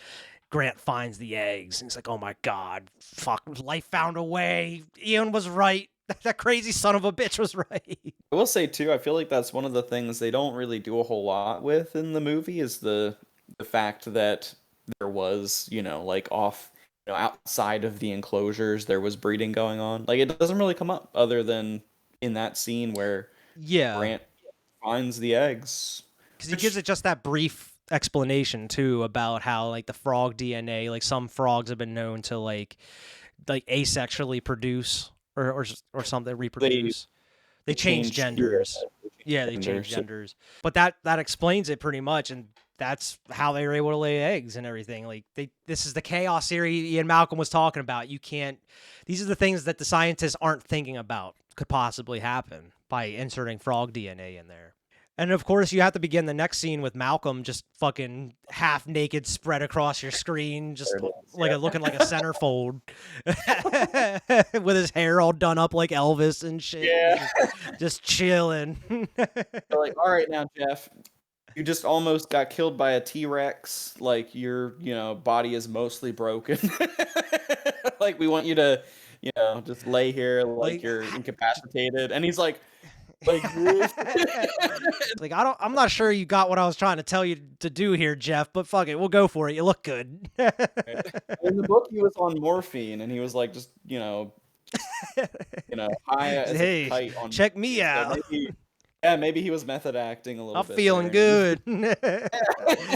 Grant finds the eggs. And he's like, oh, my God. Fuck. Life found a way. Ian was right. That crazy son of a bitch was right. I will say, too, I feel like that's one of the things they don't really do a whole lot with in the movie is the fact that there was, like, outside of the enclosures, there was breeding going on. Like, it doesn't really come up other than in that scene where Grant finds the eggs. Because he gives it just that brief explanation, too, about how, like, the frog DNA, like, some frogs have been known to, like asexually produce or something, reproduce. They change genders. Yeah, they change genders. But that explains it pretty much, and that's how they were able to lay eggs and everything. Like, this is the chaos theory Ian Malcolm was talking about. These are the things that the scientists aren't thinking about could possibly happen by inserting frog DNA in there. And of course, you have to begin the next scene with Malcolm just fucking half naked, spread across your screen, just looking like a centerfold, with his hair all done up like Elvis and shit. Yeah. Just chilling. They're like, all right, now, Jeff, you just almost got killed by a T-Rex. Like, your, body is mostly broken. Like, we want you to, just lay here like you're incapacitated. And he's like I'm not sure you got what I was trying to tell you to do here, Jeff, but fuck it, we'll go for it. You look good. In the book, he was on morphine, and he was like, just, high as a kite on. Check me out. Maybe he was method acting a little bit. I'm feeling good.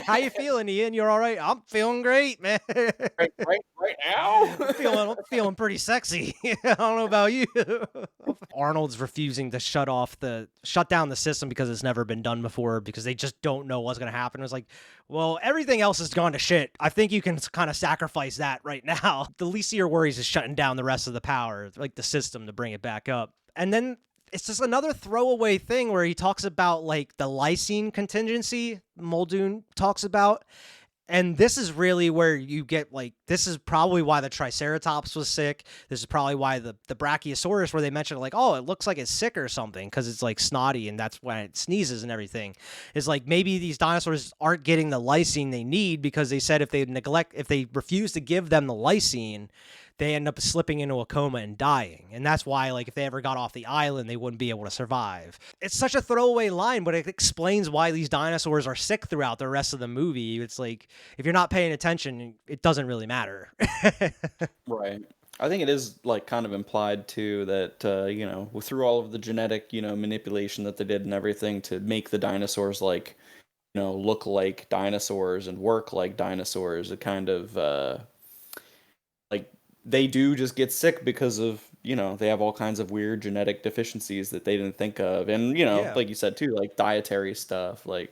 How you feeling, Ian? You're all right? I'm feeling great, man. Right now? I'm feeling pretty sexy. I don't know about you. Arnold's refusing to shut down the system because it's never been done before, because they just don't know what's going to happen. It's like, well, everything else has gone to shit. I think you can kind of sacrifice that right now. The least of your worries is shutting down the rest of the power, like the system, to bring it back up. And then it's just another throwaway thing where he talks about like the lysine contingency Muldoon talks about. And this is really where you get like, this is probably why the Triceratops was sick. This is probably why the Brachiosaurus, where they mentioned like, oh, it looks like it's sick or something because it's like snotty and that's when it sneezes and everything. Is like, maybe these dinosaurs aren't getting the lysine they need because they said if they refuse to give them the lysine, they end up slipping into a coma and dying. And that's why, like, if they ever got off the island, they wouldn't be able to survive. It's such a throwaway line, but it explains why these dinosaurs are sick throughout the rest of the movie. It's like, if you're not paying attention, it doesn't really matter. Right. I think it is like kind of implied too that you know, through all of the genetic, you know, manipulation that they did and everything to make the dinosaurs like, you know, look like dinosaurs and work like dinosaurs, it kind of like they do just get sick because of, you know, they have all kinds of weird genetic deficiencies that they didn't think of. And, you know, Yeah. like you said too, like dietary stuff, like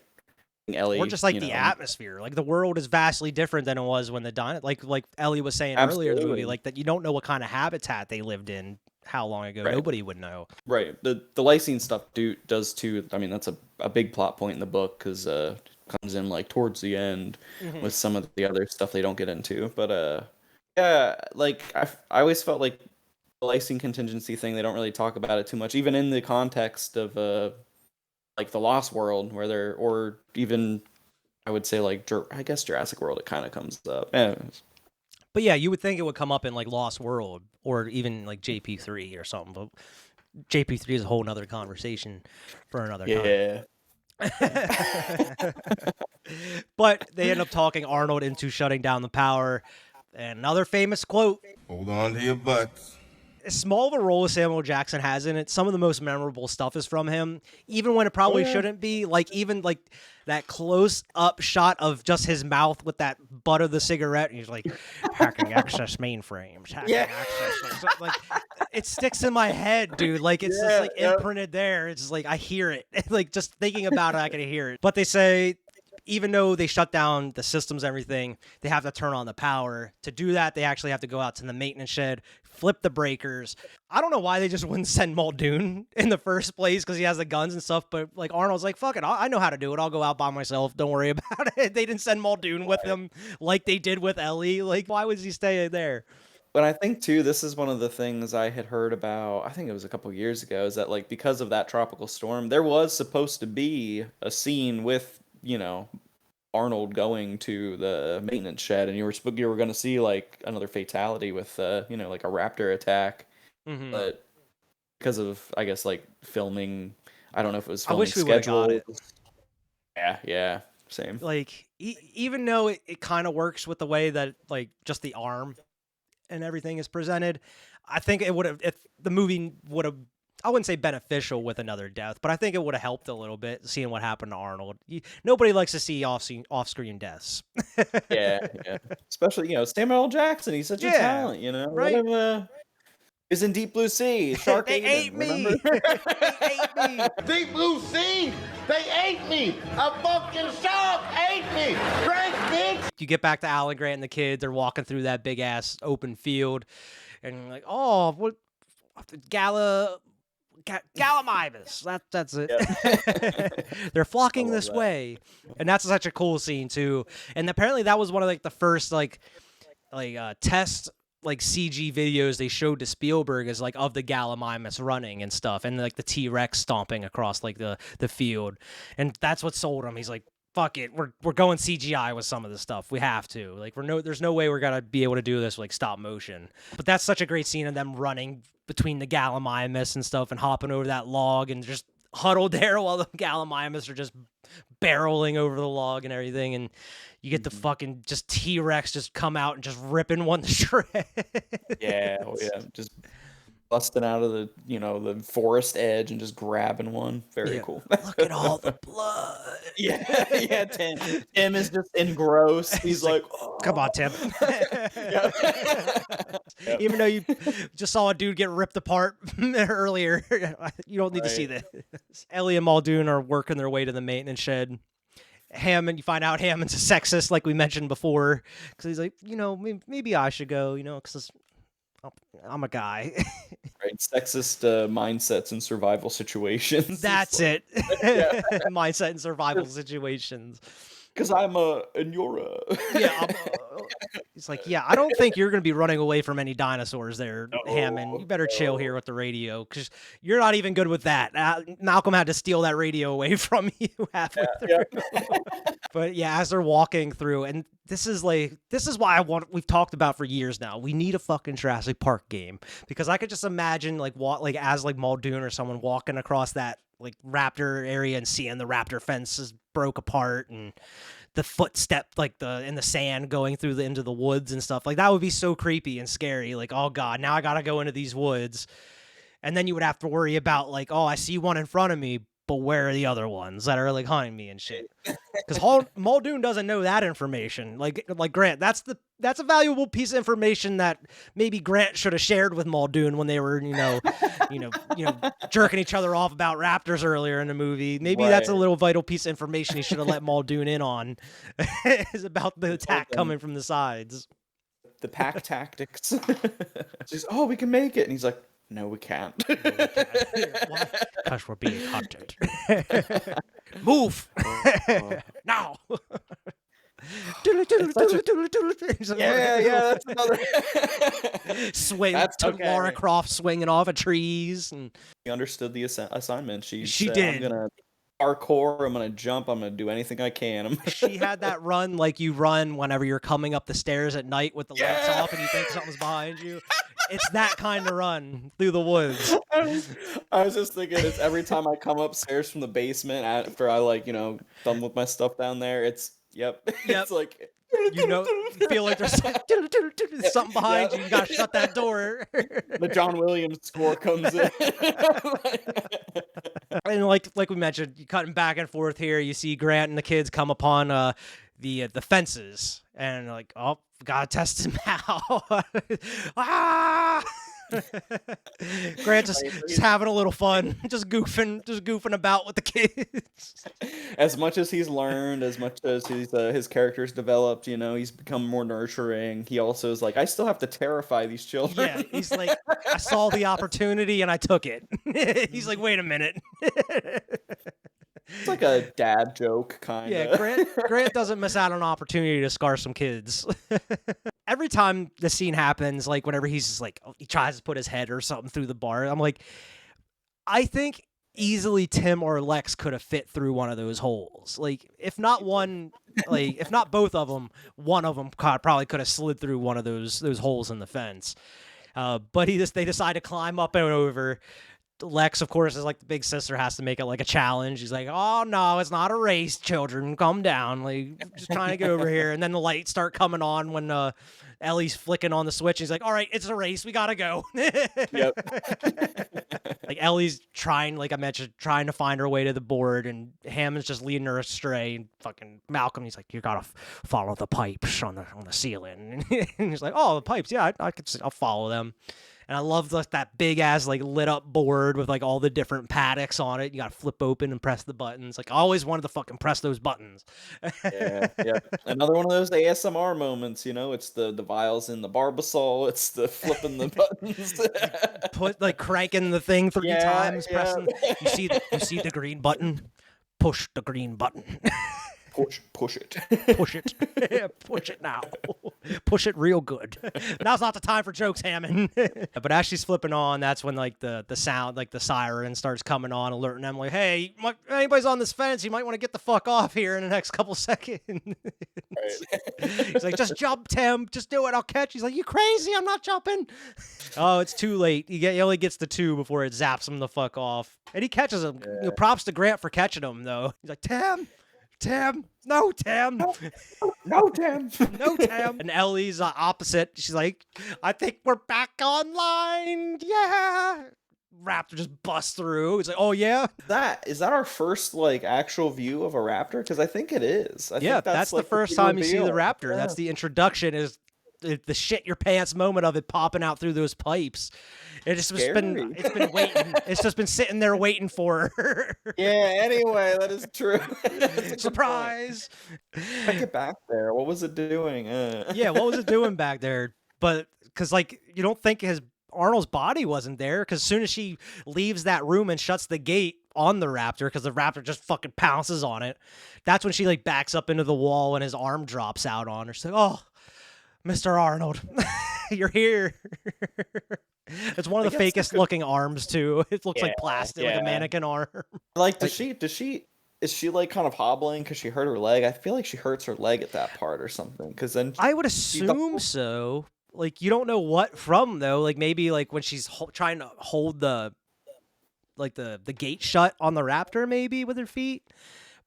Ellie, Or just like you the know, atmosphere. Like the world is vastly different than it was when the like Ellie was saying earlier in the movie, Absolutely. like that you don't know what kind of habitat they lived in how long ago. Right. Nobody would know. Right. The lysine stuff does too. I mean, that's a big plot point in the book because comes in like towards the end with some of the other stuff they don't get into. But yeah, like I always felt like the lysine contingency thing, they don't really talk about it too much, even in the context of like the Lost World, where they're, or even I would say like I guess Jurassic World, it kind of comes up. Yeah. But yeah, you would think it would come up in like Lost World or even like JP3 or something. But JP3 is a whole nother conversation for another time. Yeah. But they end up talking Arnold into shutting down the power. And another famous quote. Hold on to your butts. As small of a role as Samuel Jackson has in it, some of the most memorable stuff is from him, even when it probably shouldn't be. Like, even like that close-up shot of just his mouth with that butt of the cigarette, and he's like, hacking access mainframes, hacking access. Like, it sticks in my head, dude. Like, it's just like imprinted there. It's just like, I hear it. Like, just thinking about it, I can hear it. But they say, even though they shut down the systems, everything, they have to turn on the power. To do that, they actually have to go out to the maintenance shed, flip the breakers. I don't know why they just wouldn't send Muldoon in the first place because he has the guns and stuff, but like Arnold's like, fuck it, I know how to do it. I'll go out by myself. Don't worry about it. They didn't send Muldoon with them like they did with Ellie. Like, why would he stay there? But I think too, this is one of the things I had heard about, I think it was a couple years ago, is that like because of that tropical storm, there was supposed to be a scene with, you know, Arnold going to the maintenance shed, and you were going to see like another fatality with you know, like a raptor attack. But because of, I guess, like filming, I don't know if it was I filming wish we would have got schedule. it. Yeah, same. Like, even though it kind of works with the way that like just the arm and everything is presented, I think it would have, if the movie would have, I wouldn't say beneficial with another death, but I think it would have helped a little bit seeing what happened to Arnold. Nobody likes to see off-screen deaths. Yeah. Especially, you know, Samuel L. Jackson. He's such a talent, you know. Right. What if, he's in Deep Blue Sea. Shark They ate me. remember? They ate me. Deep Blue Sea, they ate me. A fucking shark ate me. Drink, bitch. You get back to Alan Grant and the kids. They're walking through that big ass open field, and you're like, oh, what? Gallimimus. That's it. Yeah. They're flocking this that. way, and that's such a cool scene too. And apparently that was one of like the first test like CG videos they showed to Spielberg is like of the Gallimimus running and stuff, and like the T-Rex stomping across like the field, and that's what sold him. He's like, fuck it, we're going CGI with some of this stuff. We have to. Like, there's no way we're gonna be able to do this with like stop motion. But that's such a great scene of them running between the Gallimimus and stuff and hopping over that log and just huddled there while the Gallimimus are just barreling over the log and everything. And you get the fucking just T-Rex just come out and just ripping one to shreds. Yeah, just busting out of the, you know, the forest edge and just grabbing one. Very cool. Look at all the blood. Yeah. Tim is just engrossed. He's like, oh. Come on, Tim. Even though you just saw a dude get ripped apart earlier, you don't need to see this. Ellie and Muldoon are working their way to the maintenance shed. Hammond, you find out Hammond's a sexist, like we mentioned before, because he's like, you know, maybe I should go, you know, because I'm a guy. Right, sexist mindsets in survival situations. That's it. Mindset in survival situations. Because I'm a, and you're a. Yeah, He's like, yeah, I don't think you're going to be running away from any dinosaurs there, Hammond. You better chill here with the radio because you're not even good with that. Malcolm had to steal that radio away from you halfway through. But yeah, as they're walking through, and this is why we've talked about for years now. We need a fucking Jurassic Park game because I could just imagine as Muldoon or someone walking across that like raptor area and seeing the raptor fences broke apart and the footstep in the sand going through into the woods and stuff. Like that would be so creepy and scary. Like, oh god, now I gotta go into these woods. And then you would have to worry about like, oh, I see one in front of me, but where are the other ones that are like hunting me and shit? Because Muldoon doesn't know that information. Like Grant, that's a valuable piece of information that maybe Grant should have shared with Muldoon when they were, jerking each other off about raptors earlier in the movie. Maybe that's a little vital piece of information he should have let Muldoon in on, is about the attack coming from the sides. The pack tactics. She's, oh, we can make it, and he's like, no, we can't. Because we're being hunted. Move! Now! Yeah, that's another. Lara Croft swinging off of trees. And She understood the assignment. She did. I'm going to parkour, I'm going to jump, I'm going to do anything I can. She had that run like you run whenever you're coming up the stairs at night with the lights off and you think something's behind you. It's that kind of run through the woods. I was just thinking, it's every time I come upstairs from the basement after I done with my stuff down there, it's like, you feel like there's something behind you. You gotta shut that door. The John Williams score comes in. And like we mentioned, you cutting back and forth here. You see Grant and the kids come upon the fences, and like, oh, gotta test him out. Ah! Grant just having a little fun, just goofing about with the kids. As much as he's learned, as much as his character's developed, he's become more nurturing. He also is like, I still have to terrify these children. Yeah, he's like, I saw the opportunity and I took it. He's like, wait a minute. It's like a dad joke, kind of. Yeah, Grant doesn't miss out on an opportunity to scar some kids. Every time the scene happens, like whenever he's just like, he tries to put his head or something through the bar, I'm like, I think easily Tim or Lex could have fit through one of those holes. Like, if not both of them, one of them probably could have slid through one of those holes in the fence. But they decide to climb up and over. Lex, of course, is like the big sister, has to make it like a challenge. He's like, oh no, it's not a race, children, calm down, like just trying to get over here. And then the lights start coming on when Ellie's flicking on the switch. He's like, all right, it's a race, we gotta go. Yep. Like Ellie's trying, like I mentioned, trying to find her way to the board, and Hammond's just leading her astray. And fucking Malcolm, he's like, you gotta follow the pipes on the ceiling. And he's like, oh, the pipes, yeah, I'll follow them. And I love that big ass like lit up board with like all the different paddocks on it. You got to flip open and press the buttons. Like I always wanted to fucking press those buttons. Yeah. Another one of those ASMR moments, it's the vials in the Barbasol, it's the flipping the buttons. Cranking the thing 3 times, yeah. pressing. You see the green button? Push the green button. Push it. Push it. Push it now. Push it real good. Now's not the time for jokes, Hammond. But as she's flipping on, that's when like the sound, like the siren starts coming on, alerting them like, hey, anybody's on this fence, you might want to get the fuck off here in the next couple seconds. He's like, just jump, Tim. Just do it. I'll catch. He's like, you crazy? I'm not jumping. Oh, it's too late. He only gets the 2 before it zaps him the fuck off. And he catches him. Yeah. Props to Grant for catching him, though. He's like, Tim. No, Tim. No, Tim. No, Tim. And Ellie's opposite. She's like, I think we're back online. Yeah. Raptor just busts through. He's like, oh, yeah? Is that our first, like, actual view of a raptor? Because I think it is. I think that's like, the first time you see the reveal. raptor. Yeah. That's the introduction, is the shit your pants moment of it popping out through those pipes. It's been waiting. It's just been sitting there waiting for her. Yeah, anyway, that is true. Surprise. I get back there. What was it doing? Yeah, what was it doing back there? But because like you don't think Arnold's body wasn't there, because as soon as she leaves that room and shuts the gate on the raptor, because the raptor just fucking pounces on it, that's when she like backs up into the wall and his arm drops out on her. She's like, oh, Mr. Arnold, you're here. It's one of the fakest looking arms too. It looks like plastic, like a mannequin arm. Like, is she like kind of hobbling because she hurt her leg? I feel like she hurts her leg at that part or something. Because then I would assume so. Like, you don't know what from though. Like maybe like when she's trying to hold the gate shut on the raptor, maybe with her feet.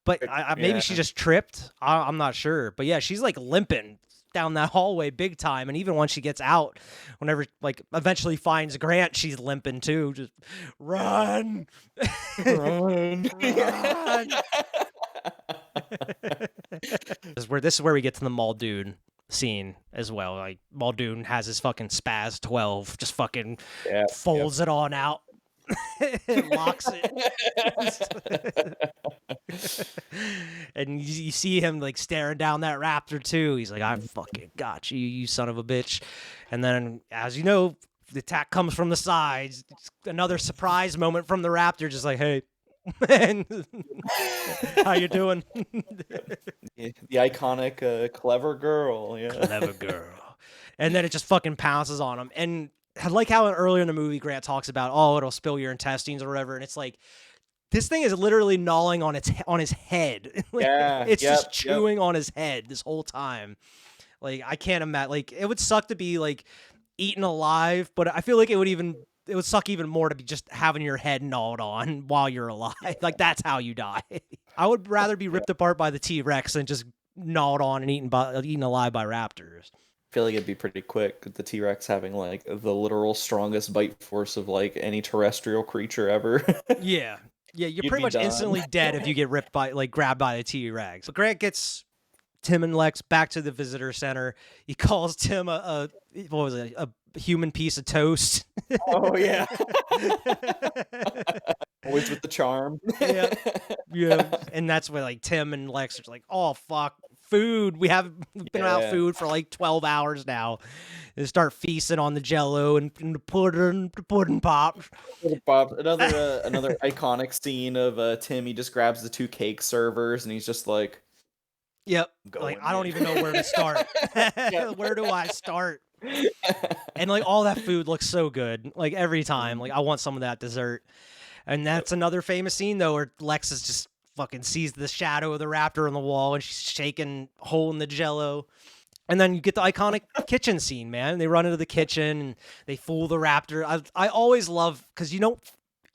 But maybe she just tripped. I'm not sure. But yeah, she's like limping down that hallway big time. And even when she gets out, whenever like eventually finds Grant, she's limping too. Just run, run, run. This is where we get to the Muldoon scene as well. Like Muldoon has his fucking spaz 12, just fucking folds it on out. Locks it. And you see him like staring down that raptor too. He's like, I fucking got you, you son of a bitch. And then, as you know, the attack comes from the sides. It's another surprise moment from the raptor, just like, hey, how you doing? The iconic clever girl. Clever girl. And then it just fucking pounces on him. And I like how earlier in the movie Grant talks about, oh, it'll spill your intestines or whatever, and it's like this thing is literally gnawing on his head. Like, it's just chewing on his head this whole time. Like, I can't imagine. Like, it would suck to be like eaten alive, but I feel like it would suck even more to be just having your head gnawed on while you're alive. Like, that's how you die. I would rather be ripped apart by the T-Rex than just gnawed on and eaten alive by raptors. I feel like it'd be pretty quick with the T-Rex having like the literal strongest bite force of like any terrestrial creature ever. Yeah, you're pretty much instantly dead if you get grabbed by the T-Rex. So Grant gets Tim and Lex back to the visitor center. He calls Tim a human piece of toast. Oh yeah. Always with the charm. Yeah. And that's where like Tim and Lex are like, oh fuck, food. We've been without food for like 12 hours now. They start feasting on the Jello and the pudding pop. Another iconic scene of Tim. He just grabs the 2 cake servers and he's just like, yep. Like, I don't even know where to start. Where do I start? And like all that food looks so good. Like every time, like I want some of that dessert. And that's another famous scene though, where Lex is just fucking sees the shadow of the raptor on the wall and she's shaking, holding the Jello. And then you get the iconic kitchen scene, man. They run into the kitchen and they fool the raptor. I always love, because you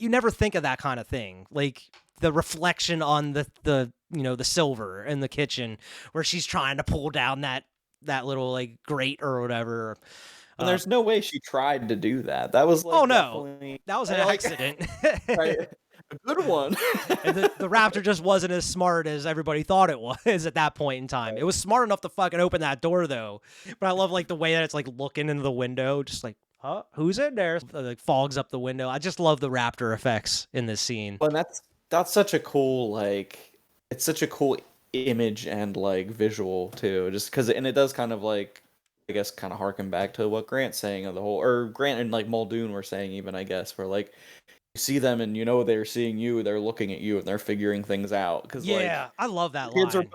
never think of that kind of thing. Like the reflection on the silver in the kitchen where she's trying to pull down that little like grate or whatever. And there's no way she tried to do that. That was like, oh no, that was an accident. Right. A good one. And the raptor just wasn't as smart as everybody thought it was at that point in time. It was smart enough to fucking open that door though. But I love like the way that it's like looking into the window, just like, huh, who's in there? Like fogs up the window. I just love the raptor effects in this scene. Well, and that's such a cool, like, it's such a cool image and like visual too. Just because, and it does kind of like, I guess, kind of harken back to what Grant's saying of the whole, or Grant and like Muldoon were saying even, I guess, where like you see them and you know they're seeing you, they're looking at you, and they're figuring things out. Cause yeah, I love that kids line.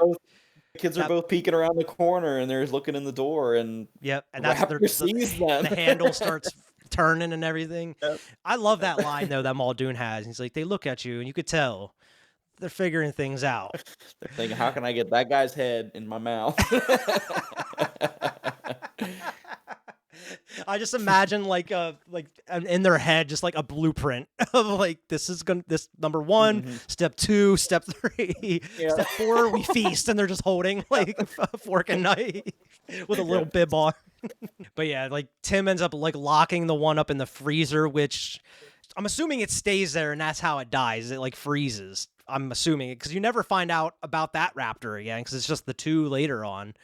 Kids are both peeking around the corner and they're looking in the door, and yep, and that's the handle starts turning and everything. Yep. I love that line though that Muldoon has. He's like, they look at you and you could tell they're figuring things out. They're thinking, how can I get that guy's head in my mouth? I just imagine like in their head just like a blueprint of like this number 1, step 2, step 3, step 4 we feast, and they're just holding like a fork and knife with a little bib on. But yeah, like Tim ends up like locking the one up in the freezer, which I'm assuming it stays there and that's how it dies. It like freezes. I'm assuming it because you never find out about that raptor again because it's just the 2 later on.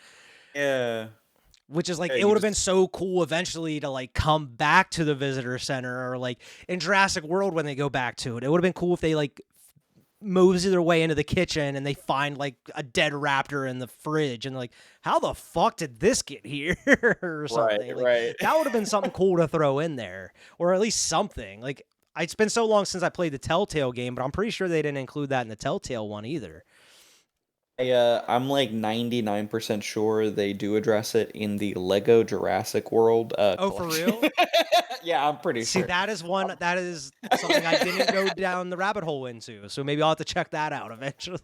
Yeah. Which is like, it would have been so cool eventually to like come back to the visitor center, or like in Jurassic World when they go back to it. It would have been cool if they like mosey their way into the kitchen and they find like a dead raptor in the fridge and like, how the fuck did this get here? Or something. Right. That would have been something cool to throw in there, or at least something. Like, it's been so long since I played the Telltale game, but I'm pretty sure they didn't include that in the Telltale one either. I'm like 99% sure they do address it in the Lego Jurassic World Oh, for collection. real? Yeah, I'm pretty See, sure. that is something I didn't go down the rabbit hole into. So maybe I'll have to check that out eventually.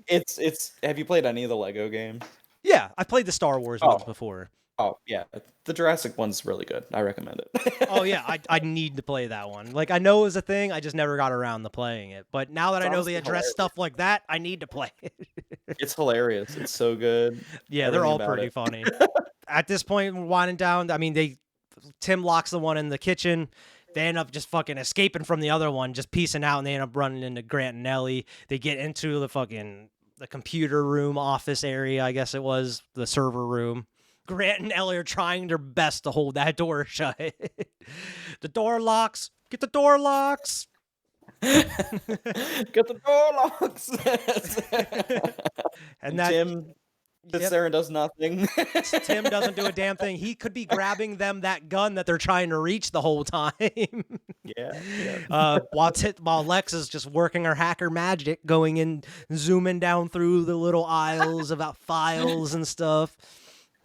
It's have you played any of the Lego games? Yeah, I played the Star Wars ones Oh, before. oh yeah. The Jurassic one's really good. I recommend it. Oh yeah, I need to play that one. Like I know it was a thing, I just never got around to playing it. But now that It's I know they honestly address hilarious. stuff like that, I need to play it. It's hilarious. It's so good. Yeah, they're Everything all about pretty it. funny. At this point, we're winding down. I mean, Tim locks the one in the kitchen. They end up just fucking escaping from the other one, just piecing out, and they end up running into Grant and Ellie. They get into the computer room office area, I guess it was, the server room. Grant and Ellie are trying their best to hold that door shut. The door locks. Get the door locks. Get the door locks. And that Tim sits Yep. there and does nothing. Tim doesn't do a damn thing. He could be grabbing them that gun that they're trying to reach the whole time. Yeah. While Lex is just working her hacker magic, going in, zooming down through the little aisles about files and stuff.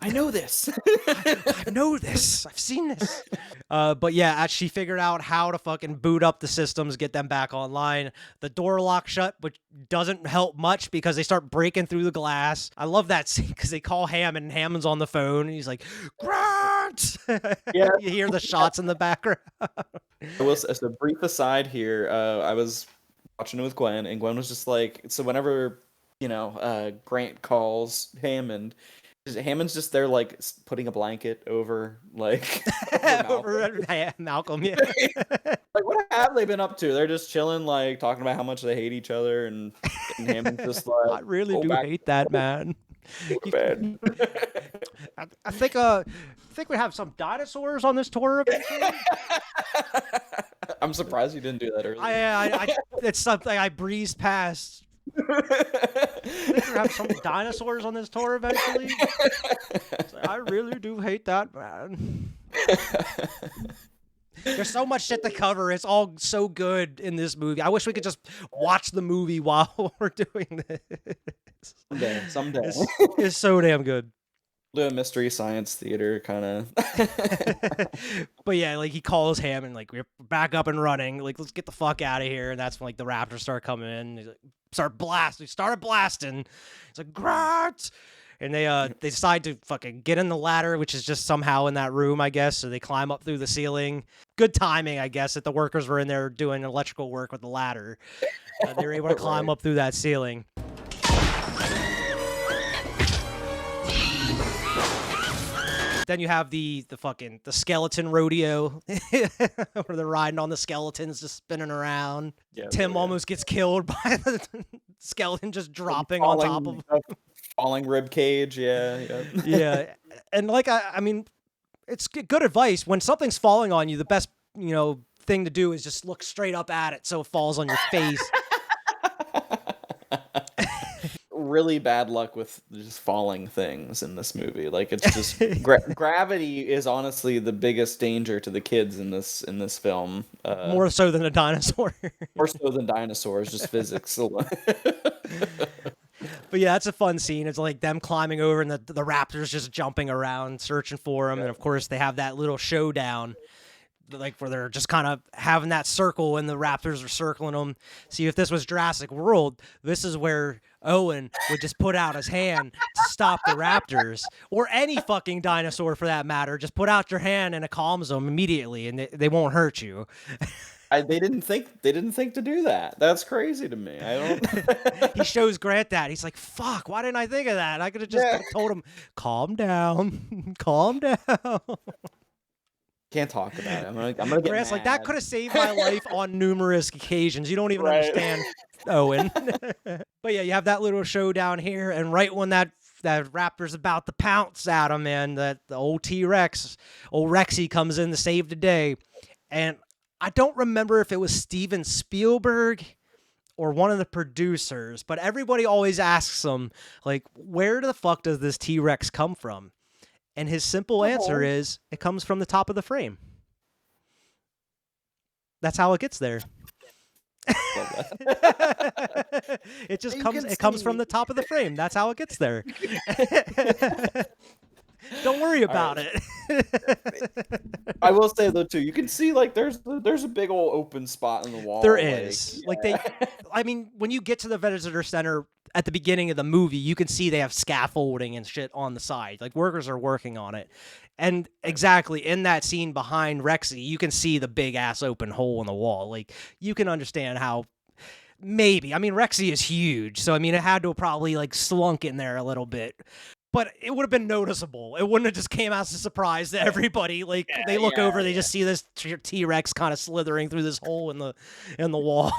I know this. I know this. I've seen this. But yeah, as she figured out how to fucking boot up the systems, get them back online, the door locks shut, but doesn't help much because they start breaking through the glass. I love that scene because they call Hammond, and Hammond's on the phone, and he's like, Grant! Yeah. You hear the shots in the background. As a brief aside here, I was watching it with Gwen, and Gwen was just like, so whenever, Grant calls Hammond's just there, like, putting a blanket over, like, Over Malcolm, yeah. like, what have they been up to? They're just chilling, like, talking about how much they hate each other, and Hammond's just like, I really "Go do back hate that, man. to bed." I think we have some dinosaurs on this tour eventually. I'm surprised you didn't do that earlier. It's something I breezed past. I think we have some dinosaurs on this tour eventually. I really do hate that, man. There's so much shit to cover. It's all so good in this movie. I wish we could just watch the movie while we're doing this. Someday. It's so damn good. Do a mystery science theater kind of. But yeah, like he calls Hammond, like we're back up and running. Like let's get the fuck out of here. And that's when like the Raptors start coming in. He's like, started blasting. It's like Grant. And they decide to fucking get in the ladder, which is just somehow in that room, I guess. So they climb up through the ceiling. Good timing, I guess, that the workers were in there doing electrical work with the ladder. They were able to climb up through that ceiling. Then you have the skeleton rodeo where they're riding on the skeletons just spinning around. Yeah, Tim almost gets killed by the skeleton just dropping on top of him. Falling rib cage, yeah. Yeah. And like I mean, it's good advice. When something's falling on you, the best, thing to do is just look straight up at it so it falls on your face. Really bad luck with just falling things in this movie. Like it's just gravity is honestly the biggest danger to the kids in this film. More so than a dinosaur. More so than dinosaurs, just physics. But yeah, that's a fun scene. It's like them climbing over and the raptors just jumping around, searching for them. And of course, they have that little showdown, like where they're just kind of having that circle and the raptors are circling them. See, if this was Jurassic World, this is where Owen would just put out his hand to stop the raptors, or any fucking dinosaur for that matter. Just put out your hand and it calms them immediately, and they won't hurt you. They didn't think to do that. That's crazy to me. I don't. He shows Grant that. He's like, fuck, why didn't I think of that? I could have just told him, calm down, calm down. Can't talk about it. I'm gonna get Grant's mad. like, that could have saved my life on numerous occasions. You don't even understand, Owen. But yeah, you have that little showdown here, and right when that raptor's about to pounce at him, and the old T-Rex, old Rexy comes in to save the day. And I don't remember if it was Steven Spielberg or one of the producers, but everybody always asks him, like, where the fuck does this T-Rex come from? And his simple answer is, it comes from the top of the frame. That's how it gets there. Love that. It just You comes. can It comes from see. the top of the frame. That's how it gets there. Don't worry All right. about it. I will say though too, you can see like there's a big old open spot in the wall. There Like, is. Like I mean, when you get to the visitor center at the beginning of the movie, you can see they have scaffolding and shit on the side. Like workers are working on it. And exactly in that scene behind Rexy, you can see the big ass open hole in the wall. Like you can understand how maybe. I mean, Rexy is huge, so I mean, it had to have probably like slunk in there a little bit. But it would have been noticeable. It wouldn't have just came as a surprise to everybody. Like they look over, they just see this T-Rex kind of slithering through this hole in the wall.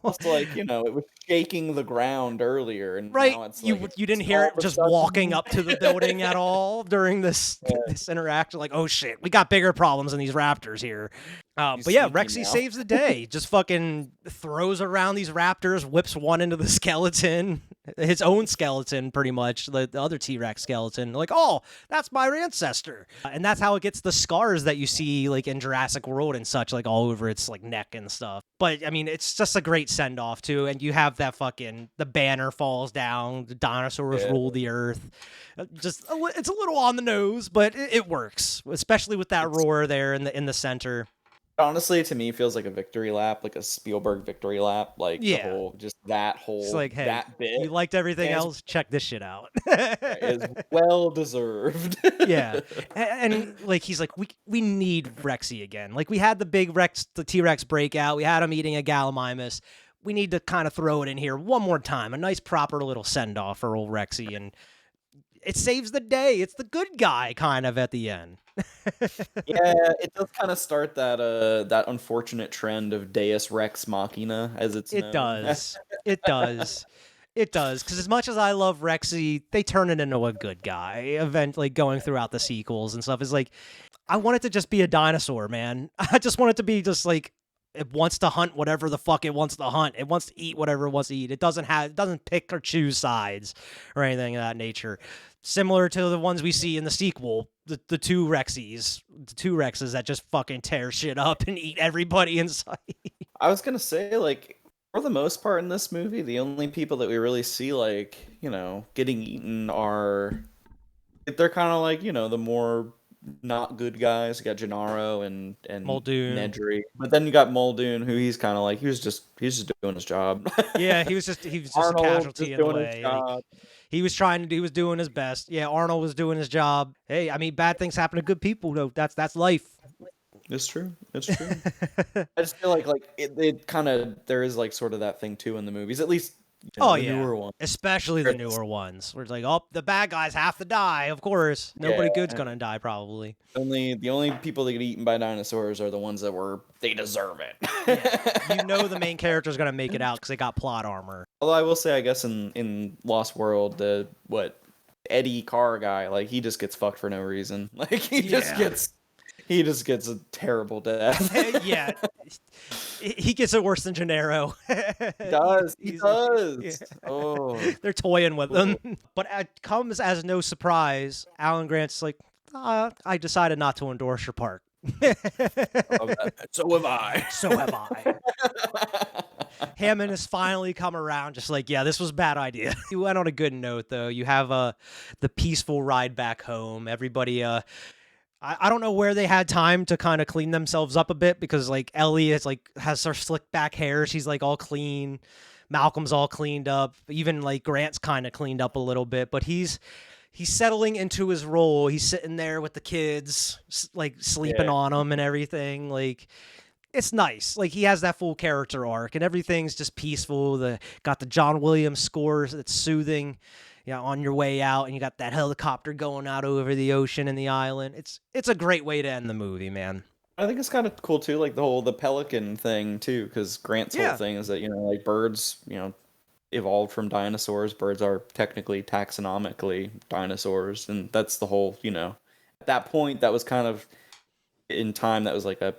It's like, you know, it was shaking the ground earlier, and Right? now it's You like you didn't it's hear all it of a just sudden- walking up to the building at all during this this interaction. Like, oh shit, we got bigger problems than these raptors here. But yeah, sneaky Rexy now. saves the day. Just fucking throws around these raptors, whips one into the skeleton, his own skeleton, pretty much, the other T-Rex skeleton. Like, oh, that's my ancestor. And that's how it gets the scars that you see, like, in Jurassic World and such, like, all over its, like, neck and stuff. But, I mean, it's just a great send-off, too. And you have that fucking, the banner falls down, the dinosaurs rule the earth. It's a little on the nose, but it works, especially with that roar there in the center. Honestly, to me, feels like a victory lap, like a Spielberg victory lap. Like Yeah. the whole, just that whole, It's like, hey, that bit you liked everything is- else? Check this shit out. is well deserved. Yeah, and like he's like, we need Rexy again. Like we had the big the T-Rex breakout. We had him eating a Gallimimus. We need to kind of throw it in here one more time. A nice proper little send off for old Rexy, and it saves the day. It's the good guy kind of at the end. Yeah, it does kind of start that unfortunate trend of Deus Rex Machina, as it's It known. does. It does. It does. Because as much as I love Rexy, they turn it into a good guy. Eventually, going throughout the sequels and stuff is like, I want it to just be a dinosaur, man. I just want it to be just like it wants to hunt whatever the fuck it wants to hunt. It wants to eat whatever it wants to eat. It doesn't pick or choose sides or anything of that nature. Similar to the ones we see in the sequel, the two Rexes that just fucking tear shit up and eat everybody in sight. I was gonna say, like, for the most part in this movie, the only people that we really see, like, you know, getting eaten they're kind of like, you know, the more not good guys. You got Gennaro and Muldoon. Nedry, but then you got Muldoon, who he's kind of like he's just doing his job. Yeah, he was just Arnold a casualty just in the doing his way. job. He was he was doing his best. Yeah, Arnold was doing his job. Hey, I mean, bad things happen to good people, though. That's life. It's true. It's true. I just feel like it kind of there is like sort of that thing too in the movies, at least. You know, Oh the yeah, newer one. especially the newer ones. Where it's like, oh, the bad guys have to die. Of course, nobody good's gonna die, probably. The only people that get eaten by dinosaurs are the ones that they deserve it. You know, the main character's gonna make it out because they got plot armor. Although I will say, I guess in Lost World, Eddie Carr guy, like he just gets fucked for no reason. Like he just gets a terrible death. Yeah, he gets it worse than Gennaro. He does. He does. Yeah. Oh. They're toying with them. But it comes as no surprise. Alan Grant's like, I decided not to endorse your part. So have I. So have I. Hammond has finally come around, just like, yeah, this was a bad idea. You went on a good note, though. You have the peaceful ride back home. Everybody, I don't know where they had time to kind of clean themselves up a bit, because like Ellie is like has her slick back hair. She's like all clean. Malcolm's all cleaned up. Even like Grant's kind of cleaned up a little bit, but he's settling into his role. He's sitting there with the kids, like sleeping on them and everything. Like, it's nice. Like, he has that full character arc, and everything's just peaceful. Got the John Williams scores that's soothing. On your way out, and you got that helicopter going out over the ocean and the island. It's a great way to end the movie, man. I think it's kind of cool too, like the pelican thing too, because Grant's whole thing is that like birds, evolved from dinosaurs. Birds are technically taxonomically dinosaurs, and that's the whole. At that point, that was kind of in time. That was like a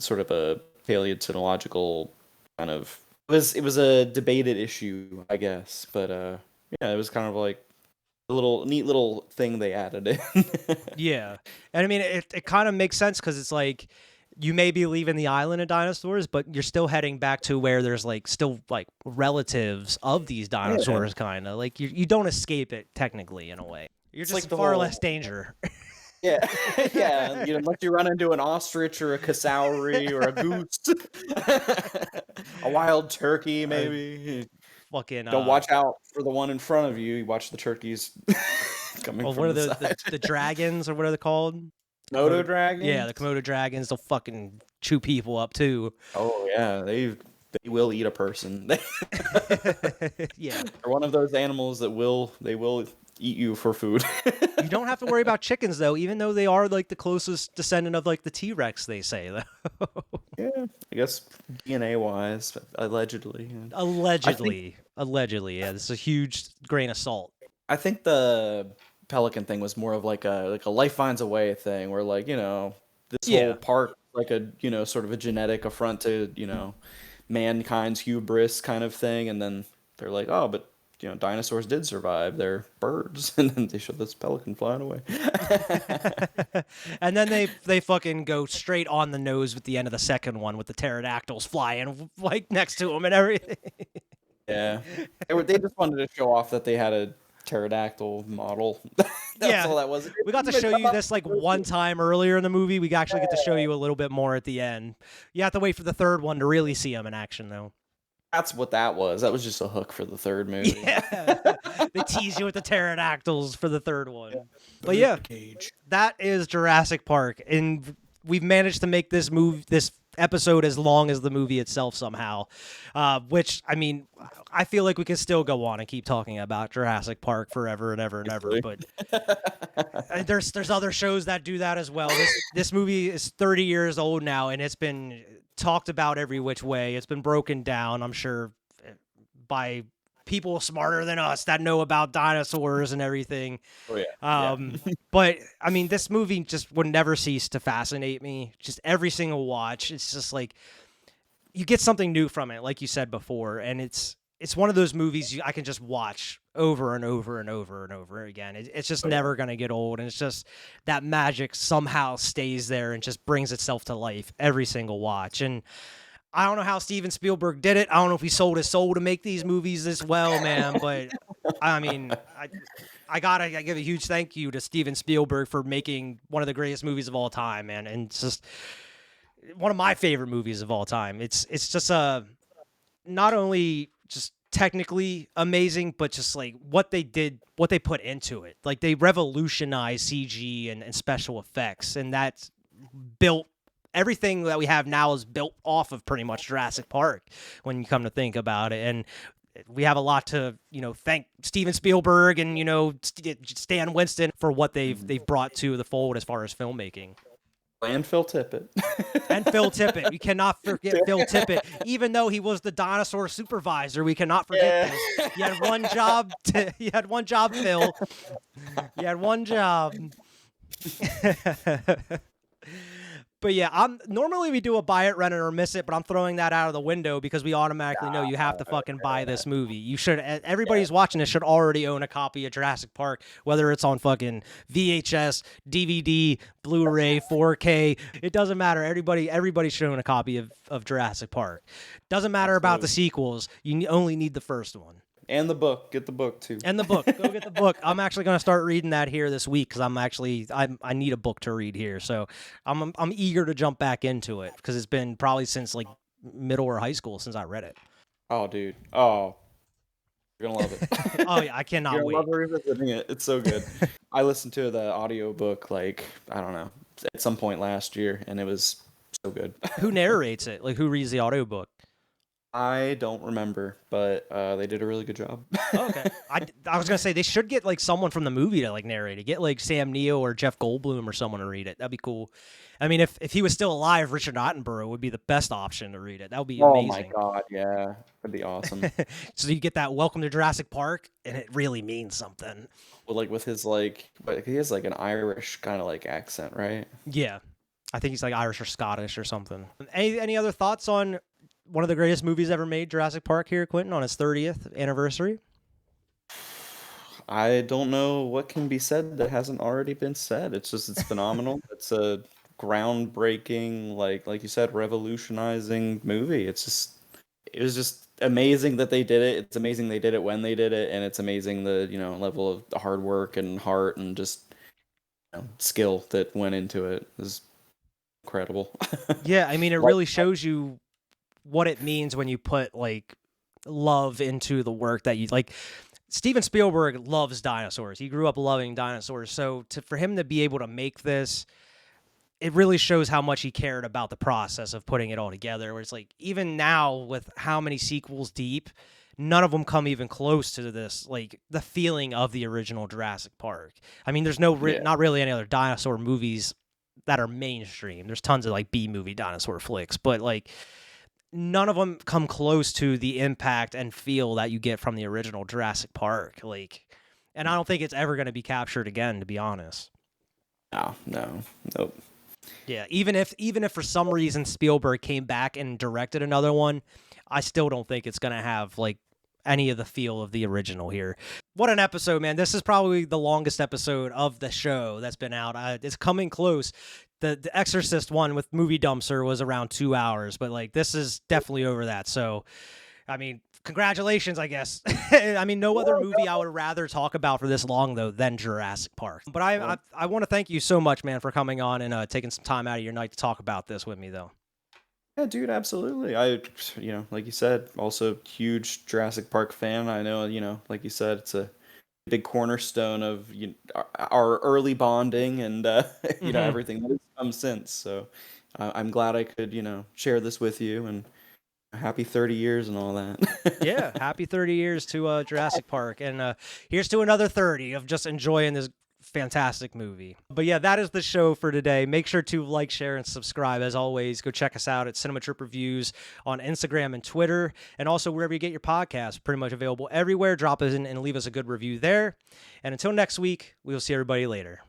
sort of a paleontological kind of. It was a debated issue, I guess, but it was kind of like a neat little thing they added in. Yeah, and I mean it kind of makes sense, because it's like you may be leaving the island of dinosaurs, but you're still heading back to where there's like still like relatives of these dinosaurs, kind of like you don't escape it technically in a way. You're It's just like the far whole- less danger. Yeah, yeah. Unless you run into an ostrich or a cassowary or a goose, a wild turkey, maybe. Fucking Don't watch out for the one in front of you. You watch the turkeys coming well, from what are the the side. the dragons or what are they called? Komodo dragons. Yeah, the Komodo dragons. They'll fucking chew people up too. Oh yeah, they will eat a person. Yeah. They're one of those animals that will eat you for food. You don't have to worry about chickens though, even though they are like the closest descendant of like the T-Rex, they say though. Yeah, I guess DNA wise, allegedly. Allegedly, yeah. This is a huge grain of salt. I think the pelican thing was more of like a life finds a way thing, where like this whole park like a sort of a genetic affront to mankind's hubris kind of thing, and then they're like, oh, but dinosaurs did survive. They're birds, and then they show this pelican flying away. And then they fucking go straight on the nose with the end of the second one with the pterodactyls flying like next to them and everything. Yeah, they just wanted to show off that they had a pterodactyl model. That's all that was. We got to show you this like one time earlier in the movie. We actually get to show you a little bit more at the end. You have to wait for the third one to really see them in action, though. That's what that was. That was just a hook for the third movie. Yeah. They tease you with the pterodactyls for the third one. But yeah, that is Jurassic Park, and we've managed to make this episode as long as the movie itself somehow, which I mean, I feel like we can still go on and keep talking about Jurassic Park forever and ever and ever, but there's other shows that do that as well. This movie is 30 years old now, and it's been talked about every which way. It's been broken down, I'm sure, by people smarter than us that know about dinosaurs and everything. Oh yeah. But I mean, this movie just would never cease to fascinate me. Just every single watch, it's just like you get something new from it, like you said before, and it's one of those movies I can just watch over and over and over and over again. It's just never gonna get old, and it's just that magic somehow stays there and just brings itself to life every single watch. And I don't know how Steven Spielberg did it. I don't know if he sold his soul to make these movies this well, man. But I mean, I gotta give a huge thank you to Steven Spielberg for making one of the greatest movies of all time, man. And it's just one of my favorite movies of all time. It's just not only just technically amazing, but just like what they did, what they put into it. Like they revolutionized CG and special effects, and that's built. Everything that we have now is built off of pretty much Jurassic Park when you come to think about it. And we have a lot to, thank Steven Spielberg and, Stan Winston for what they've brought to the fold as far as filmmaking. And Phil Tippett. And Phil Tippett. We cannot forget Phil Tippett. Even though he was the dinosaur supervisor, we cannot forget this. You had one job, Phil. You had one job. But yeah, normally we do a buy it, rent it, or miss it, but I'm throwing that out of the window because we automatically know you have to fucking buy this movie. You should. Everybody who's watching this should already own a copy of Jurassic Park, whether it's on fucking VHS, DVD, Blu-ray, 4K. It doesn't matter. Everybody should own a copy of Jurassic Park. Doesn't matter about the sequels. You only need the first one. And the book. Get the book, too. And the book. Go get the book. I'm actually going to start reading that here this week because I need a book to read here. So I'm eager to jump back into it because it's been probably since like middle or high school since I read it. Oh, dude. Oh, you're going to love it. Oh, yeah. I cannot You're wait. going to love revisiting it. It's so good. I listened to the audiobook, like, I don't know, at some point last year, and it was so good. Who narrates it? Like, who reads the audiobook? I don't remember, but they did a really good job. Oh, okay. I was gonna say they should get like someone from the movie to like narrate it. Get like Sam Neill or Jeff Goldblum or someone to read it. That'd be cool. I mean, if he was still alive, Richard Attenborough would be the best option to read it. That would be amazing. Oh my god, yeah, that'd be awesome. So you get that Welcome to Jurassic Park, and it really means something. Well, like with his but he has like an Irish kind of like accent, right? Yeah, I think he's like Irish or Scottish or something. Any other thoughts on one of the greatest movies ever made, Jurassic Park, here, Quinton, on its 30th anniversary? I don't know what can be said that hasn't already been said. It's phenomenal. It's a groundbreaking, like you said, revolutionizing movie. It was just amazing that they did it. It's amazing they did it when they did it, and it's amazing the level of hard work and heart and just skill that went into it. It was incredible. Yeah, I mean, it really shows you what it means when you put like love into the work that you like. Steven Spielberg loves dinosaurs. He grew up loving dinosaurs. So for him to be able to make this, it really shows how much he cared about the process of putting it all together. Where it's like, even now with how many sequels deep, none of them come even close to this, like the feeling of the original Jurassic Park. I mean, there's not really any other dinosaur movies that are mainstream. There's tons of like B movie dinosaur flicks, but like none of them come close to the impact and feel that you get from the original Jurassic Park. Like, and I don't think it's ever going to be captured again, to be honest. Nope. Yeah, even if for some reason Spielberg came back and directed another one, I still don't think it's going to have like any of the feel of the original here. What an episode, man. This is probably the longest episode of the show that's been out. It's coming close. The Exorcist one with Movie Dumpster was around 2 hours, but like this is definitely over that. So, I mean, congratulations, I guess. I mean, no other movie I would rather talk about for this long, though, than Jurassic Park. But I want to thank you so much, man, for coming on and taking some time out of your night to talk about this with me, though. Yeah, dude, absolutely. Like you said, also huge Jurassic Park fan. I know, like you said, it's a big cornerstone of our early bonding and everything that has come since. So I'm glad I could share this with you, and happy 30 years and all that. Yeah, happy 30 years to Jurassic Park, and here's to another 30 of just enjoying this fantastic movie. But yeah, that is the show for today. Make sure to like, share, and subscribe. As always, go check us out at Cinema Trip Reviews on Instagram and Twitter, and also wherever you get your podcasts. Pretty much available everywhere. Drop us in and leave us a good review there. And until next week, we will see everybody later.